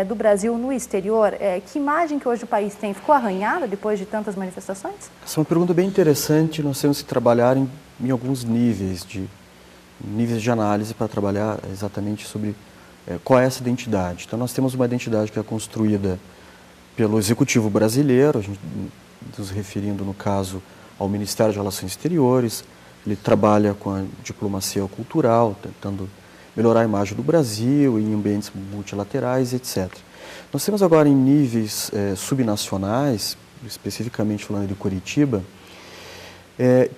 do Brasil no exterior? Que imagem que hoje o país tem? Ficou arranhada depois de tantas manifestações? Essa é uma pergunta bem interessante. Nós temos que trabalhar em alguns níveis de análise para trabalhar exatamente sobre qual é essa identidade. Então, nós temos uma identidade que é construída pelo Executivo brasileiro, a gente nos referindo, no caso, ao Ministério de Relações Exteriores. Ele trabalha com a diplomacia cultural, tentando melhorar a imagem do Brasil em ambientes multilaterais, etc. Nós temos agora em níveis subnacionais, especificamente falando de Curitiba,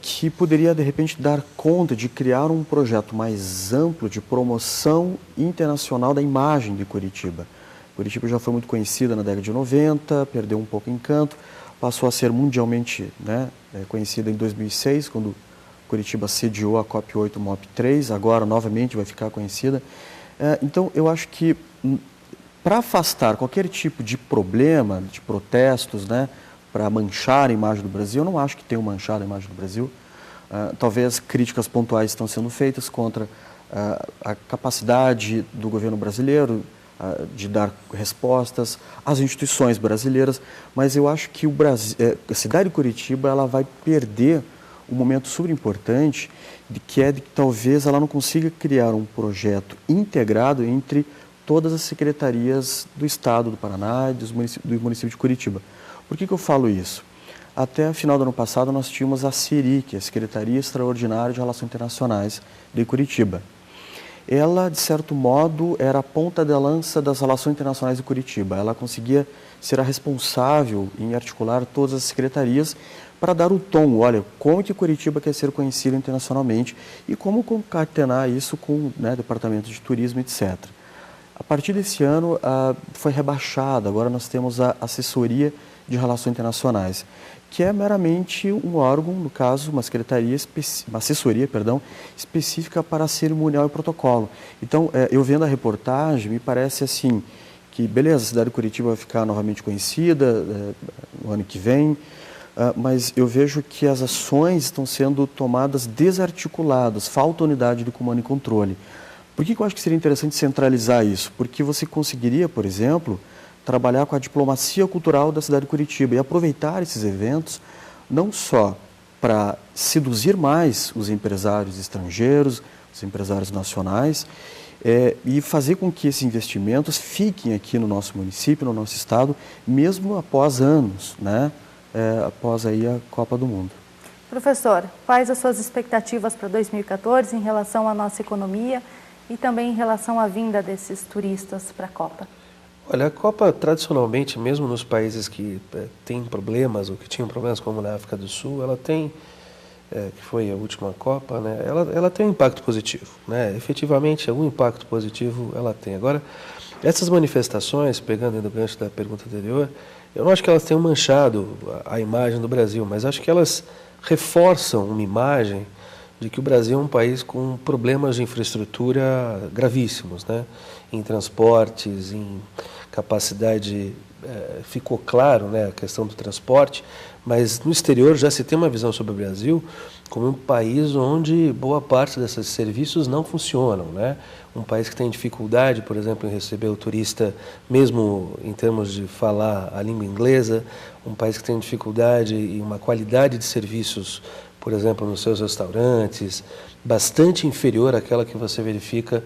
que poderia, de repente, dar conta de criar um projeto mais amplo de promoção internacional da imagem de Curitiba. Curitiba já foi muito conhecida na década de 90, perdeu um pouco o encanto, passou a ser mundialmente conhecida em 2006, quando Curitiba sediou a COP8 MOP3, agora novamente vai ficar conhecida. Então, eu acho que para afastar qualquer tipo de problema, de protestos, para manchar a imagem do Brasil, eu não acho que tenha manchado a imagem do Brasil. Talvez críticas pontuais estão sendo feitas contra a capacidade do governo brasileiro de dar respostas às instituições brasileiras, mas eu acho que a cidade de Curitiba ela vai perder um momento super importante de que talvez ela não consiga criar um projeto integrado entre todas as secretarias do Estado do Paraná e do município de Curitiba. Por que eu falo isso? Até o final do ano passado nós tínhamos a SERI, que é a Secretaria Extraordinária de Relações Internacionais de Curitiba. Ela, de certo modo, era a ponta de lança das relações internacionais de Curitiba. Ela conseguia ser a responsável em articular todas as secretarias para dar o tom, olha, como que Curitiba quer ser conhecida internacionalmente e como concatenar isso com departamento de turismo, etc. A partir desse ano foi rebaixada, agora nós temos a Assessoria de Relações Internacionais, que é meramente um órgão, no caso, uma assessoria específica para cerimonial e protocolo. Então, eu vendo a reportagem, me parece assim, que beleza, a cidade de Curitiba vai ficar novamente conhecida no ano que vem, mas eu vejo que as ações estão sendo tomadas desarticuladas, falta unidade de comando e controle. Por que eu acho que seria interessante centralizar isso? Porque você conseguiria, por exemplo, trabalhar com a diplomacia cultural da cidade de Curitiba e aproveitar esses eventos não só para seduzir mais os empresários estrangeiros, os empresários nacionais, e fazer com que esses investimentos fiquem aqui no nosso município, no nosso estado, mesmo após anos, após aí a Copa do Mundo. Professor, quais as suas expectativas para 2014 em relação à nossa economia e também em relação à vinda desses turistas para a Copa? Olha, a Copa, tradicionalmente, mesmo nos países que têm problemas ou que tinham problemas, como na África do Sul, ela tem, que foi a última Copa, ela tem um impacto positivo. Efetivamente, algum impacto positivo ela tem. Agora, essas manifestações, pegando no gancho da pergunta anterior, eu não acho que elas tenham manchado a imagem do Brasil, mas acho que elas reforçam uma imagem de que o Brasil é um país com problemas de infraestrutura gravíssimos, em transportes, em capacidade, ficou claro a questão do transporte, mas no exterior já se tem uma visão sobre o Brasil como um país onde boa parte desses serviços não funcionam, Um país que tem dificuldade, por exemplo, em receber o turista, mesmo em termos de falar a língua inglesa, um país que tem dificuldade em uma qualidade de serviços, por exemplo, nos seus restaurantes, bastante inferior àquela que você verifica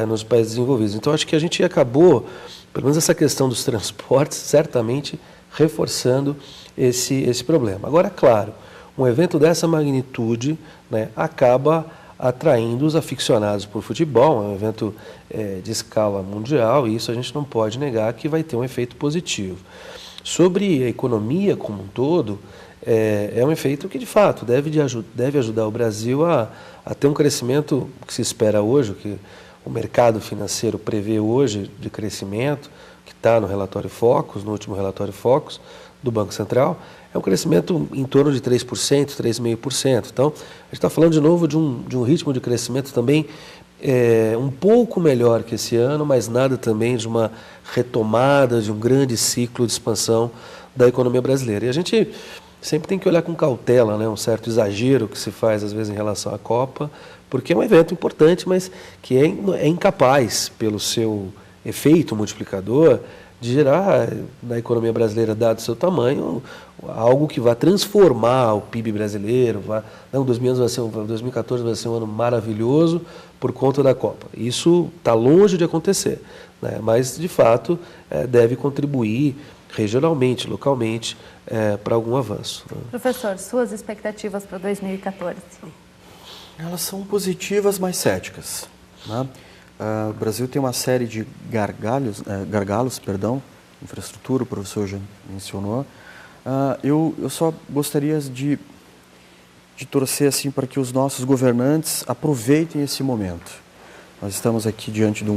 nos países desenvolvidos. Então, acho que a gente acabou, pelo menos essa questão dos transportes, certamente reforçando esse problema. Agora, claro, um evento dessa magnitude acaba atraindo os aficionados por futebol, é um evento de escala mundial, e isso a gente não pode negar que vai ter um efeito positivo. Sobre a economia como um todo, é um efeito que, de fato, deve ajudar o Brasil a ter um crescimento que se espera hoje, que o mercado financeiro prevê hoje de crescimento, que está no relatório Focus, no último relatório Focus do Banco Central, é um crescimento em torno de 3%, 3,5%. Então, a gente está falando de novo de um ritmo de crescimento também um pouco melhor que esse ano, mas nada também de uma retomada, de um grande ciclo de expansão da economia brasileira. E a gente sempre tem que olhar com cautela, né, um certo exagero que se faz às vezes em relação à Copa, porque é um evento importante, mas que é incapaz, pelo seu efeito multiplicador, de gerar na economia brasileira, dado o seu tamanho, algo que vai transformar o PIB brasileiro. 2014 vai ser um ano maravilhoso por conta da Copa. Isso está longe de acontecer, né? Mas, de fato, deve contribuir regionalmente, localmente, para algum avanço. Professor, suas expectativas para 2014? Elas são positivas, mas céticas, né? O Brasil tem uma série de gargalos, infraestrutura, o professor já mencionou. Eu só gostaria de torcer assim para que os nossos governantes aproveitem esse momento. Nós estamos aqui diante de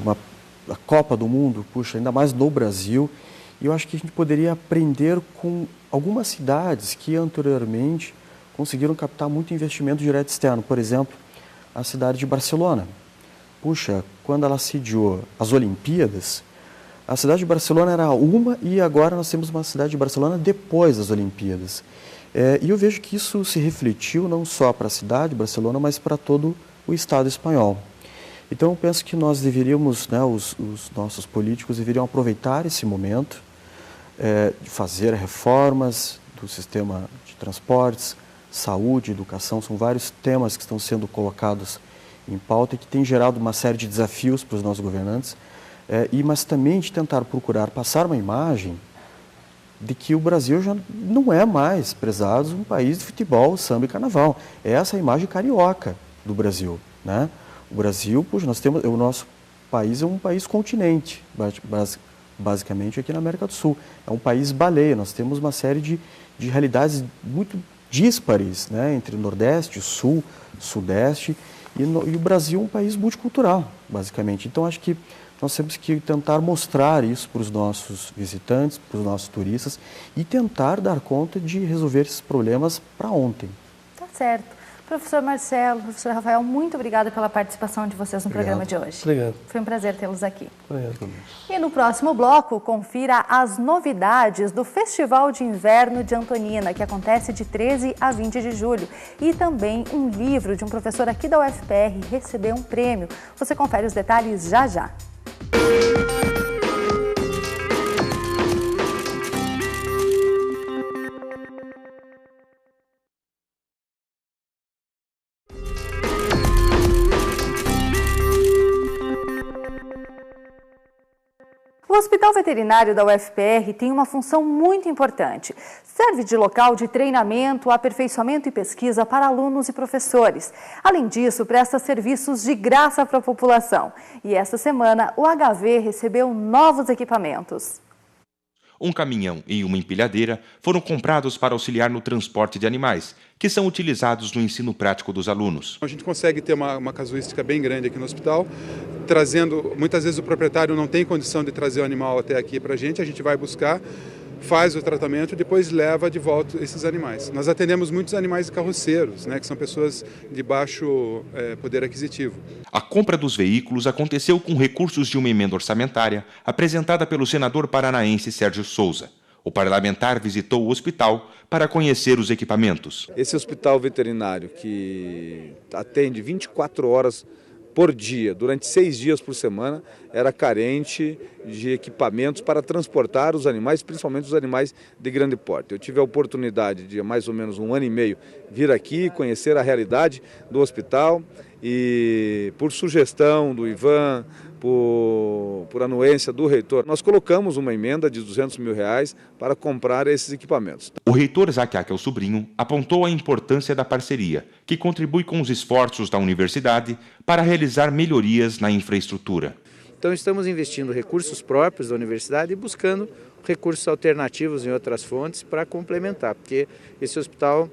uma Copa do Mundo, ainda mais no Brasil, e eu acho que a gente poderia aprender com algumas cidades que anteriormente conseguiram captar muito investimento direto externo. Por exemplo, a cidade de Barcelona. Quando ela sediou as Olimpíadas, a cidade de Barcelona era uma e agora nós temos uma cidade de Barcelona depois das Olimpíadas. E eu vejo que isso se refletiu não só para a cidade de Barcelona, mas para todo o Estado espanhol. Então eu penso que nós deveríamos, né, os nossos políticos deveriam aproveitar esse momento de fazer reformas do sistema de transportes, saúde, educação, são vários temas que estão sendo colocados em pauta e que têm gerado uma série de desafios para os nossos governantes, mas também de tentar procurar passar uma imagem de que o Brasil já não é mais, prezados, um país de futebol, samba e carnaval. É essa a imagem carioca do Brasil, né? O Brasil, o nosso país é um país continente, basicamente aqui na América do Sul. É um país baleia, nós temos uma série de realidades muito díspares, né, entre o Nordeste, o Sul, Sudeste, e o Brasil é um país multicultural, basicamente. Então, acho que nós temos que tentar mostrar isso para os nossos visitantes, para os nossos turistas, e tentar dar conta de resolver esses problemas para ontem. Tá certo. Professor Marcelo, professor Rafael, muito obrigada pela participação de vocês no programa de hoje. Obrigado. Foi um prazer tê-los aqui. Obrigado. E no próximo bloco, confira as novidades do Festival de Inverno de Antonina, que acontece de 13 a 20 de julho. E também um livro de um professor aqui da UFPR recebeu um prêmio. Você confere os detalhes já já. O Hospital Veterinário da UFPR tem uma função muito importante. Serve de local de treinamento, aperfeiçoamento e pesquisa para alunos e professores. Além disso, presta serviços de graça para a população. E esta semana, o HV recebeu novos equipamentos. Um caminhão e uma empilhadeira foram comprados para auxiliar no transporte de animais, que são utilizados no ensino prático dos alunos. A gente consegue ter uma casuística bem grande aqui no hospital, muitas vezes o proprietário não tem condição de trazer o animal até aqui para a gente vai buscar, faz o tratamento e depois leva de volta esses animais. Nós atendemos muitos animais carroceiros, né, que são pessoas de baixo poder aquisitivo. A compra dos veículos aconteceu com recursos de uma emenda orçamentária apresentada pelo senador paranaense Sérgio Souza. O parlamentar visitou o hospital para conhecer os equipamentos. Esse hospital veterinário que atende 24 horas por dia, durante 6 dias por semana, era carente de equipamentos para transportar os animais, principalmente os animais de grande porte. Eu tive a oportunidade de, há mais ou menos 1 ano e meio, vir aqui, conhecer a realidade do hospital e, por sugestão do Ivan, por anuência do reitor, nós colocamos uma emenda de R$200 mil para comprar esses equipamentos. O reitor Zaquiakel Sobrinho apontou a importância da parceria, que contribui com os esforços da universidade para realizar melhorias na infraestrutura. Então estamos investindo recursos próprios da universidade e buscando recursos alternativos em outras fontes para complementar, porque esse hospital,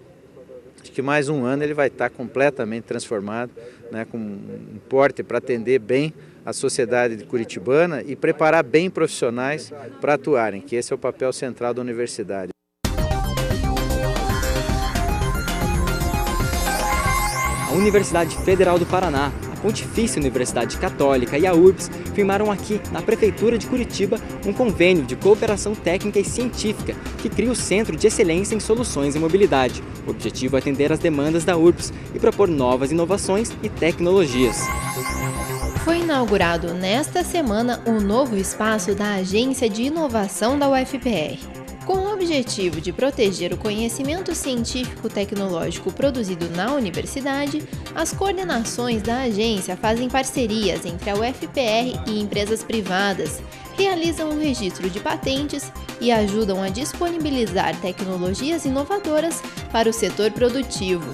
acho que mais um ano ele vai estar completamente transformado, né, com um porte para atender bem a sociedade curitibana e preparar bem profissionais para atuarem, que esse é o papel central da universidade. A Universidade Federal do Paraná, a Pontifícia Universidade Católica e a URBS firmaram aqui, na Prefeitura de Curitiba, um convênio de cooperação técnica e científica que cria o Centro de Excelência em Soluções em Mobilidade. O objetivo é atender às demandas da URBS e propor novas inovações e tecnologias. Foi inaugurado nesta semana o novo espaço da Agência de Inovação da UFPR. Com o objetivo de proteger o conhecimento científico-tecnológico produzido na universidade, as coordenações da agência fazem parcerias entre a UFPR e empresas privadas, realizam o registro de patentes e ajudam a disponibilizar tecnologias inovadoras para o setor produtivo.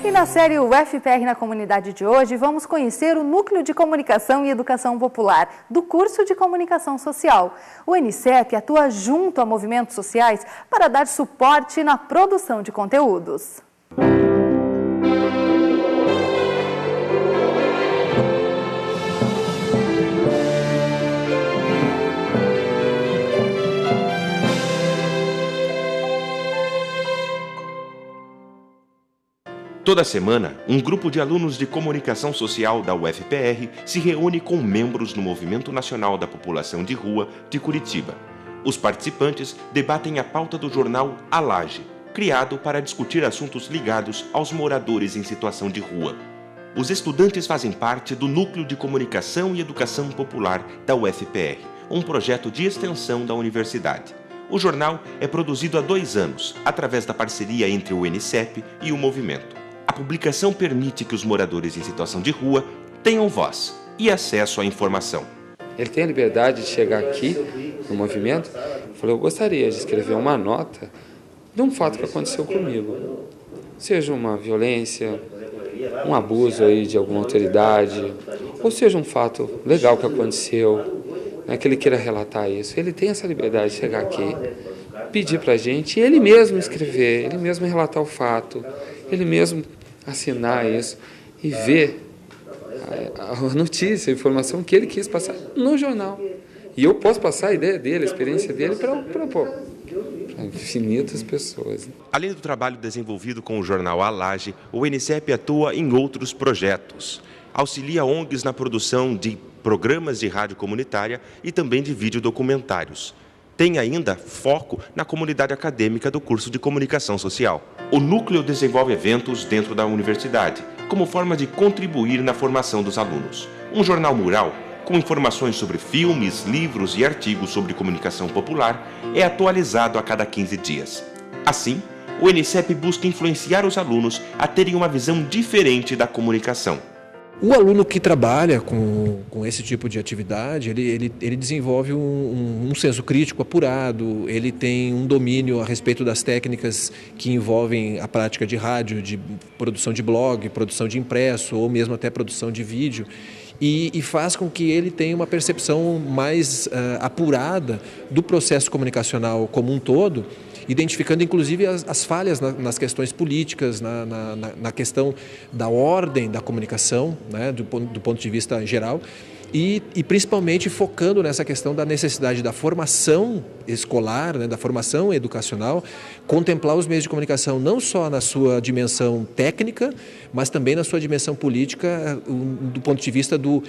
E na série UFPR na Comunidade de hoje, vamos conhecer o Núcleo de Comunicação e Educação Popular do curso de Comunicação Social. O NCEP atua junto a movimentos sociais para dar suporte na produção de conteúdos. Toda semana, um grupo de alunos de comunicação social da UFPR se reúne com membros do Movimento Nacional da População de Rua de Curitiba. Os participantes debatem a pauta do jornal A Laje, criado para discutir assuntos ligados aos moradores em situação de rua. Os estudantes fazem parte do Núcleo de Comunicação e Educação Popular da UFPR, um projeto de extensão da universidade. O jornal é produzido há 2 anos, através da parceria entre o NCEP e o movimento. A publicação permite que os moradores em situação de rua tenham voz e acesso à informação. Ele tem a liberdade de chegar aqui no movimento e falar: eu gostaria de escrever uma nota de um fato que aconteceu comigo. Seja uma violência, um abuso aí de alguma autoridade, ou seja um fato legal que aconteceu, né, que ele queira relatar isso. Ele tem essa liberdade de chegar aqui, pedir para a gente, e ele mesmo escrever, ele mesmo relatar o fato, ele mesmo assinar isso e ver a notícia, a informação que ele quis passar no jornal. E eu posso passar a ideia dele, a experiência dele para infinitas pessoas. Além do trabalho desenvolvido com o jornal A Laje, o NCEP atua em outros projetos. Auxilia ONGs na produção de programas de rádio comunitária e também de videodocumentários. Tem ainda foco na comunidade acadêmica do curso de Comunicação Social. O núcleo desenvolve eventos dentro da universidade, como forma de contribuir na formação dos alunos. Um jornal mural, com informações sobre filmes, livros e artigos sobre comunicação popular, é atualizado a cada 15 dias. Assim, o NCEP busca influenciar os alunos a terem uma visão diferente da comunicação. O aluno que trabalha com esse tipo de atividade, ele desenvolve um senso crítico apurado, ele tem um domínio a respeito das técnicas que envolvem a prática de rádio, de produção de blog, produção de impresso ou mesmo até produção de vídeo, e faz com que ele tenha uma percepção mais apurada do processo comunicacional como um todo, identificando inclusive as falhas nas questões políticas, na questão da ordem da comunicação, né, do ponto de vista geral, e principalmente focando nessa questão da necessidade da formação escolar, né, da formação educacional, contemplar os meios de comunicação não só na sua dimensão técnica, mas também na sua dimensão política, do ponto de vista do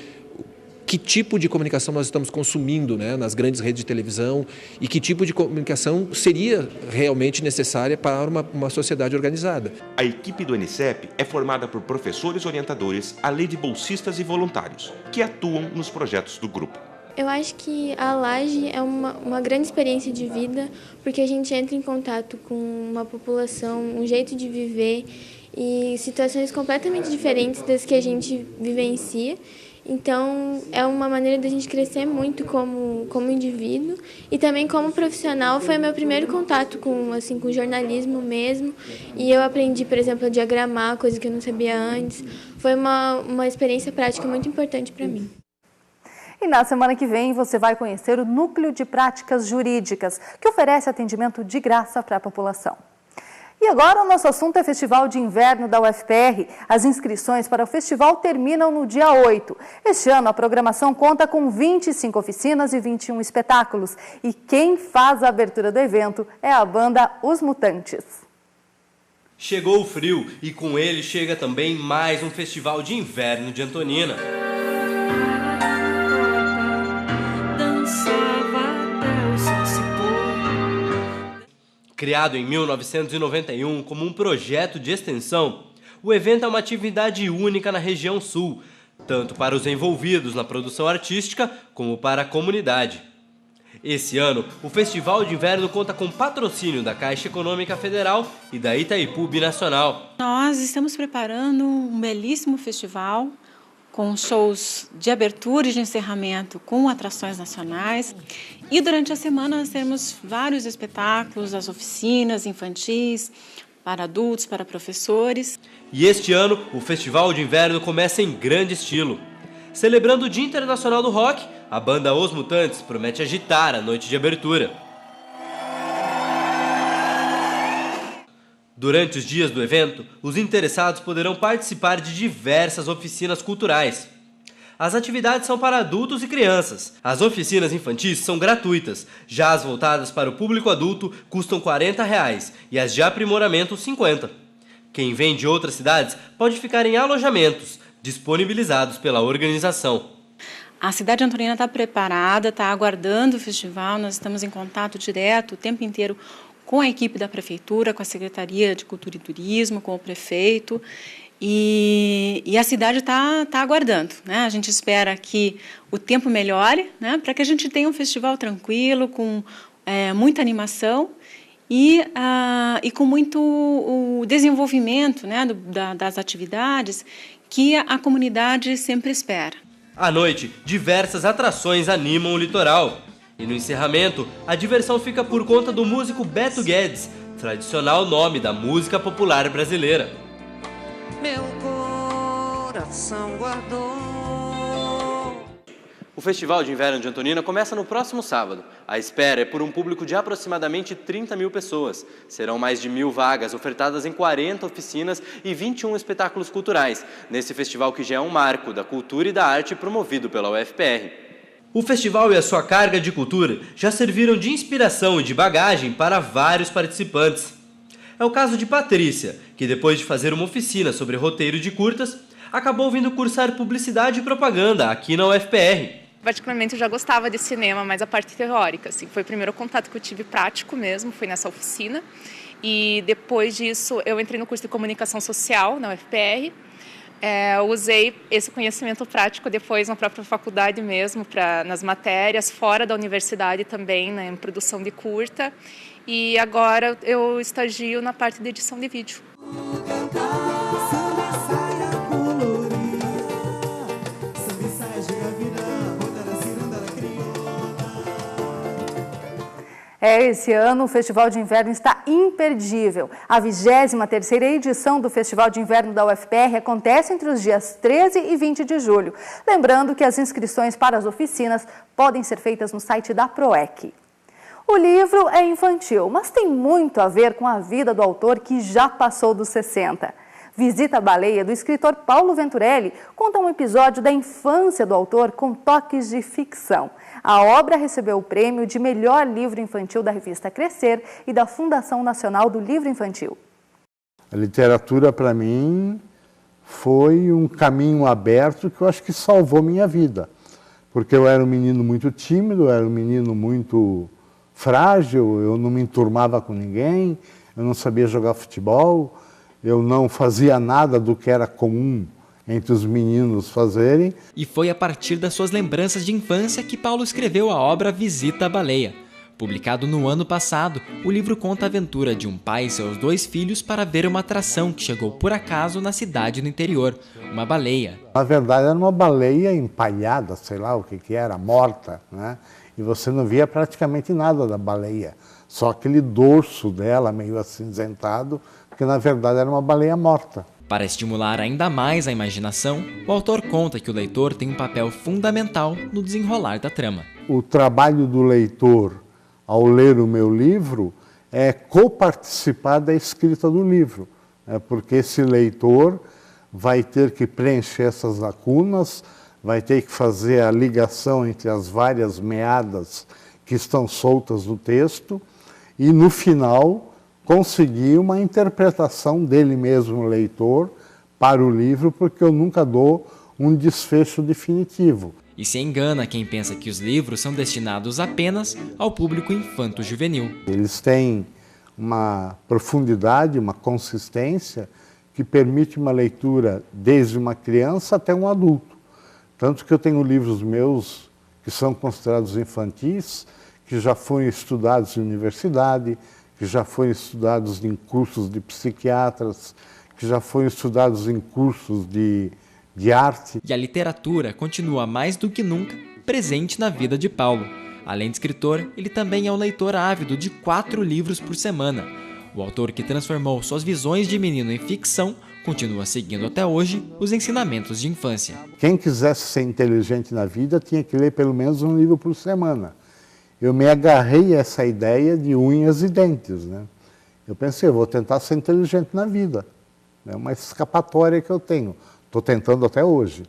que tipo de comunicação nós estamos consumindo, né, nas grandes redes de televisão, e que tipo de comunicação seria realmente necessária para uma sociedade organizada. A equipe do NCEP é formada por professores orientadores, além de bolsistas e voluntários, que atuam nos projetos do grupo. Eu acho que a Laje é uma grande experiência de vida, porque a gente entra em contato com uma população, um jeito de viver e situações completamente diferentes das que a gente vivencia. Então, é uma maneira da gente crescer muito como indivíduo e também como profissional. Foi meu primeiro contato com jornalismo mesmo, e eu aprendi, por exemplo, a diagramar, coisa que eu não sabia antes. Foi uma experiência prática muito importante para mim. E na semana que vem você vai conhecer o Núcleo de Práticas Jurídicas, que oferece atendimento de graça para a população. E agora o nosso assunto é Festival de Inverno da UFPR. As inscrições para o festival terminam no dia 8. Este ano a programação conta com 25 oficinas e 21 espetáculos. E quem faz a abertura do evento é a banda Os Mutantes. Chegou o frio e com ele chega também mais um Festival de Inverno de Antonina. Criado em 1991 como um projeto de extensão, o evento é uma atividade única na região sul, tanto para os envolvidos na produção artística como para a comunidade. Esse ano, o Festival de Inverno conta com patrocínio da Caixa Econômica Federal e da Itaipu Binacional. Nós estamos preparando um belíssimo festival com shows de abertura e de encerramento com atrações nacionais. E durante a semana nós temos vários espetáculos, as oficinas infantis, para adultos, para professores. E este ano, o Festival de Inverno começa em grande estilo. Celebrando o Dia Internacional do Rock, a banda Os Mutantes promete agitar a noite de abertura. Durante os dias do evento, os interessados poderão participar de diversas oficinas culturais. As atividades são para adultos e crianças. As oficinas infantis são gratuitas, já as voltadas para o público adulto custam R$ 40 e as de aprimoramento R$ 50. Quem vem de outras cidades pode ficar em alojamentos, disponibilizados pela organização. A cidade de Antonina está preparada, está aguardando o festival, nós estamos em contato direto o tempo inteiro com a equipe da Prefeitura, com a Secretaria de Cultura e Turismo, com o prefeito, e a cidade está aguardando, né? A gente espera que o tempo melhore, né? Para que a gente tenha um festival tranquilo, com muita animação e com muito o desenvolvimento, né, das atividades que a comunidade sempre espera. À noite, diversas atrações animam o litoral. E no encerramento, a diversão fica por conta do músico Beto Guedes, tradicional nome da música popular brasileira. Meu coração guardou. O Festival de Inverno de Antonina começa no próximo sábado. A espera é por um público de aproximadamente 30 mil pessoas. Serão mais de 1.000 vagas ofertadas em 40 oficinas e 21 espetáculos culturais, nesse festival que já é um marco da cultura e da arte promovido pela UFPR. O festival e a sua carga de cultura já serviram de inspiração e de bagagem para vários participantes. É o caso de Patrícia, que depois de fazer uma oficina sobre roteiro de curtas, acabou vindo cursar publicidade e propaganda aqui na UFPR. Particularmente eu já gostava de cinema, mas a parte teórica, assim, foi o primeiro contato que eu tive prático mesmo, foi nessa oficina. E depois disso eu entrei no curso de comunicação social na UFPR. Usei esse conhecimento prático depois na própria faculdade mesmo, nas matérias, fora da universidade também, né, em produção de curta. E agora eu estagio na parte de edição de vídeo. Esse ano o Festival de Inverno está imperdível. A 23ª edição do Festival de Inverno da UFPR acontece entre os dias 13 e 20 de julho. Lembrando que as inscrições para as oficinas podem ser feitas no site da PROEC. O livro é infantil, mas tem muito a ver com a vida do autor que já passou dos 60. Visita a Baleia, do escritor Paulo Venturelli, conta um episódio da infância do autor com toques de ficção. A obra recebeu o prêmio de melhor livro infantil da revista Crescer e da Fundação Nacional do Livro Infantil. A literatura, para mim, foi um caminho aberto que eu acho que salvou minha vida. Porque eu era um menino muito tímido, eu era um menino muito frágil, eu não me enturmava com ninguém, eu não sabia jogar futebol, eu não fazia nada do que era comum entre os meninos fazerem. E foi a partir das suas lembranças de infância que Paulo escreveu a obra Visita a Baleia. Publicado no ano passado, o livro conta a aventura de um pai e seus 2 filhos para ver uma atração que chegou por acaso na cidade no interior, uma baleia. Na verdade era uma baleia empalhada, sei lá o que era, morta, né? E você não via praticamente nada da baleia, só aquele dorso dela meio acinzentado, porque na verdade era uma baleia morta. Para estimular ainda mais a imaginação, o autor conta que o leitor tem um papel fundamental no desenrolar da trama. O trabalho do leitor, ao ler o meu livro, é coparticipar da escrita do livro, porque esse leitor vai ter que preencher essas lacunas, vai ter que fazer a ligação entre as várias meadas que estão soltas no texto e, no final, conseguir uma interpretação dele mesmo, leitor, para o livro, porque eu nunca dou um desfecho definitivo. E se engana quem pensa que os livros são destinados apenas ao público infanto-juvenil. Eles têm uma profundidade, uma consistência que permite uma leitura desde uma criança até um adulto. Tanto que eu tenho livros meus que são considerados infantis, que já foram estudados em universidade, que já foram estudados em cursos de psiquiatras, que já foram estudados em cursos de arte. E a literatura continua mais do que nunca presente na vida de Paulo. Além de escritor, ele também é um leitor ávido de 4 livros por semana. O autor que transformou suas visões de menino em ficção continua seguindo até hoje os ensinamentos de infância. Quem quisesse ser inteligente na vida tinha que ler pelo menos um livro por semana. Eu me agarrei a essa ideia de unhas e dentes, né? Eu pensei, eu vou tentar ser inteligente na vida. É uma escapatória que eu tenho. Estou tentando até hoje.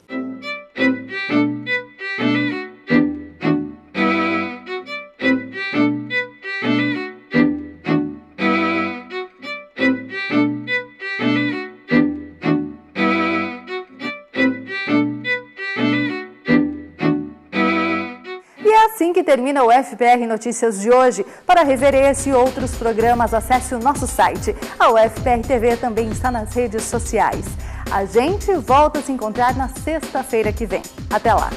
Assim que termina o FPR Notícias de hoje. Para rever esse e outros programas, acesse o nosso site. A UFPR TV também está nas redes sociais. A gente volta a se encontrar na sexta-feira que vem. Até lá!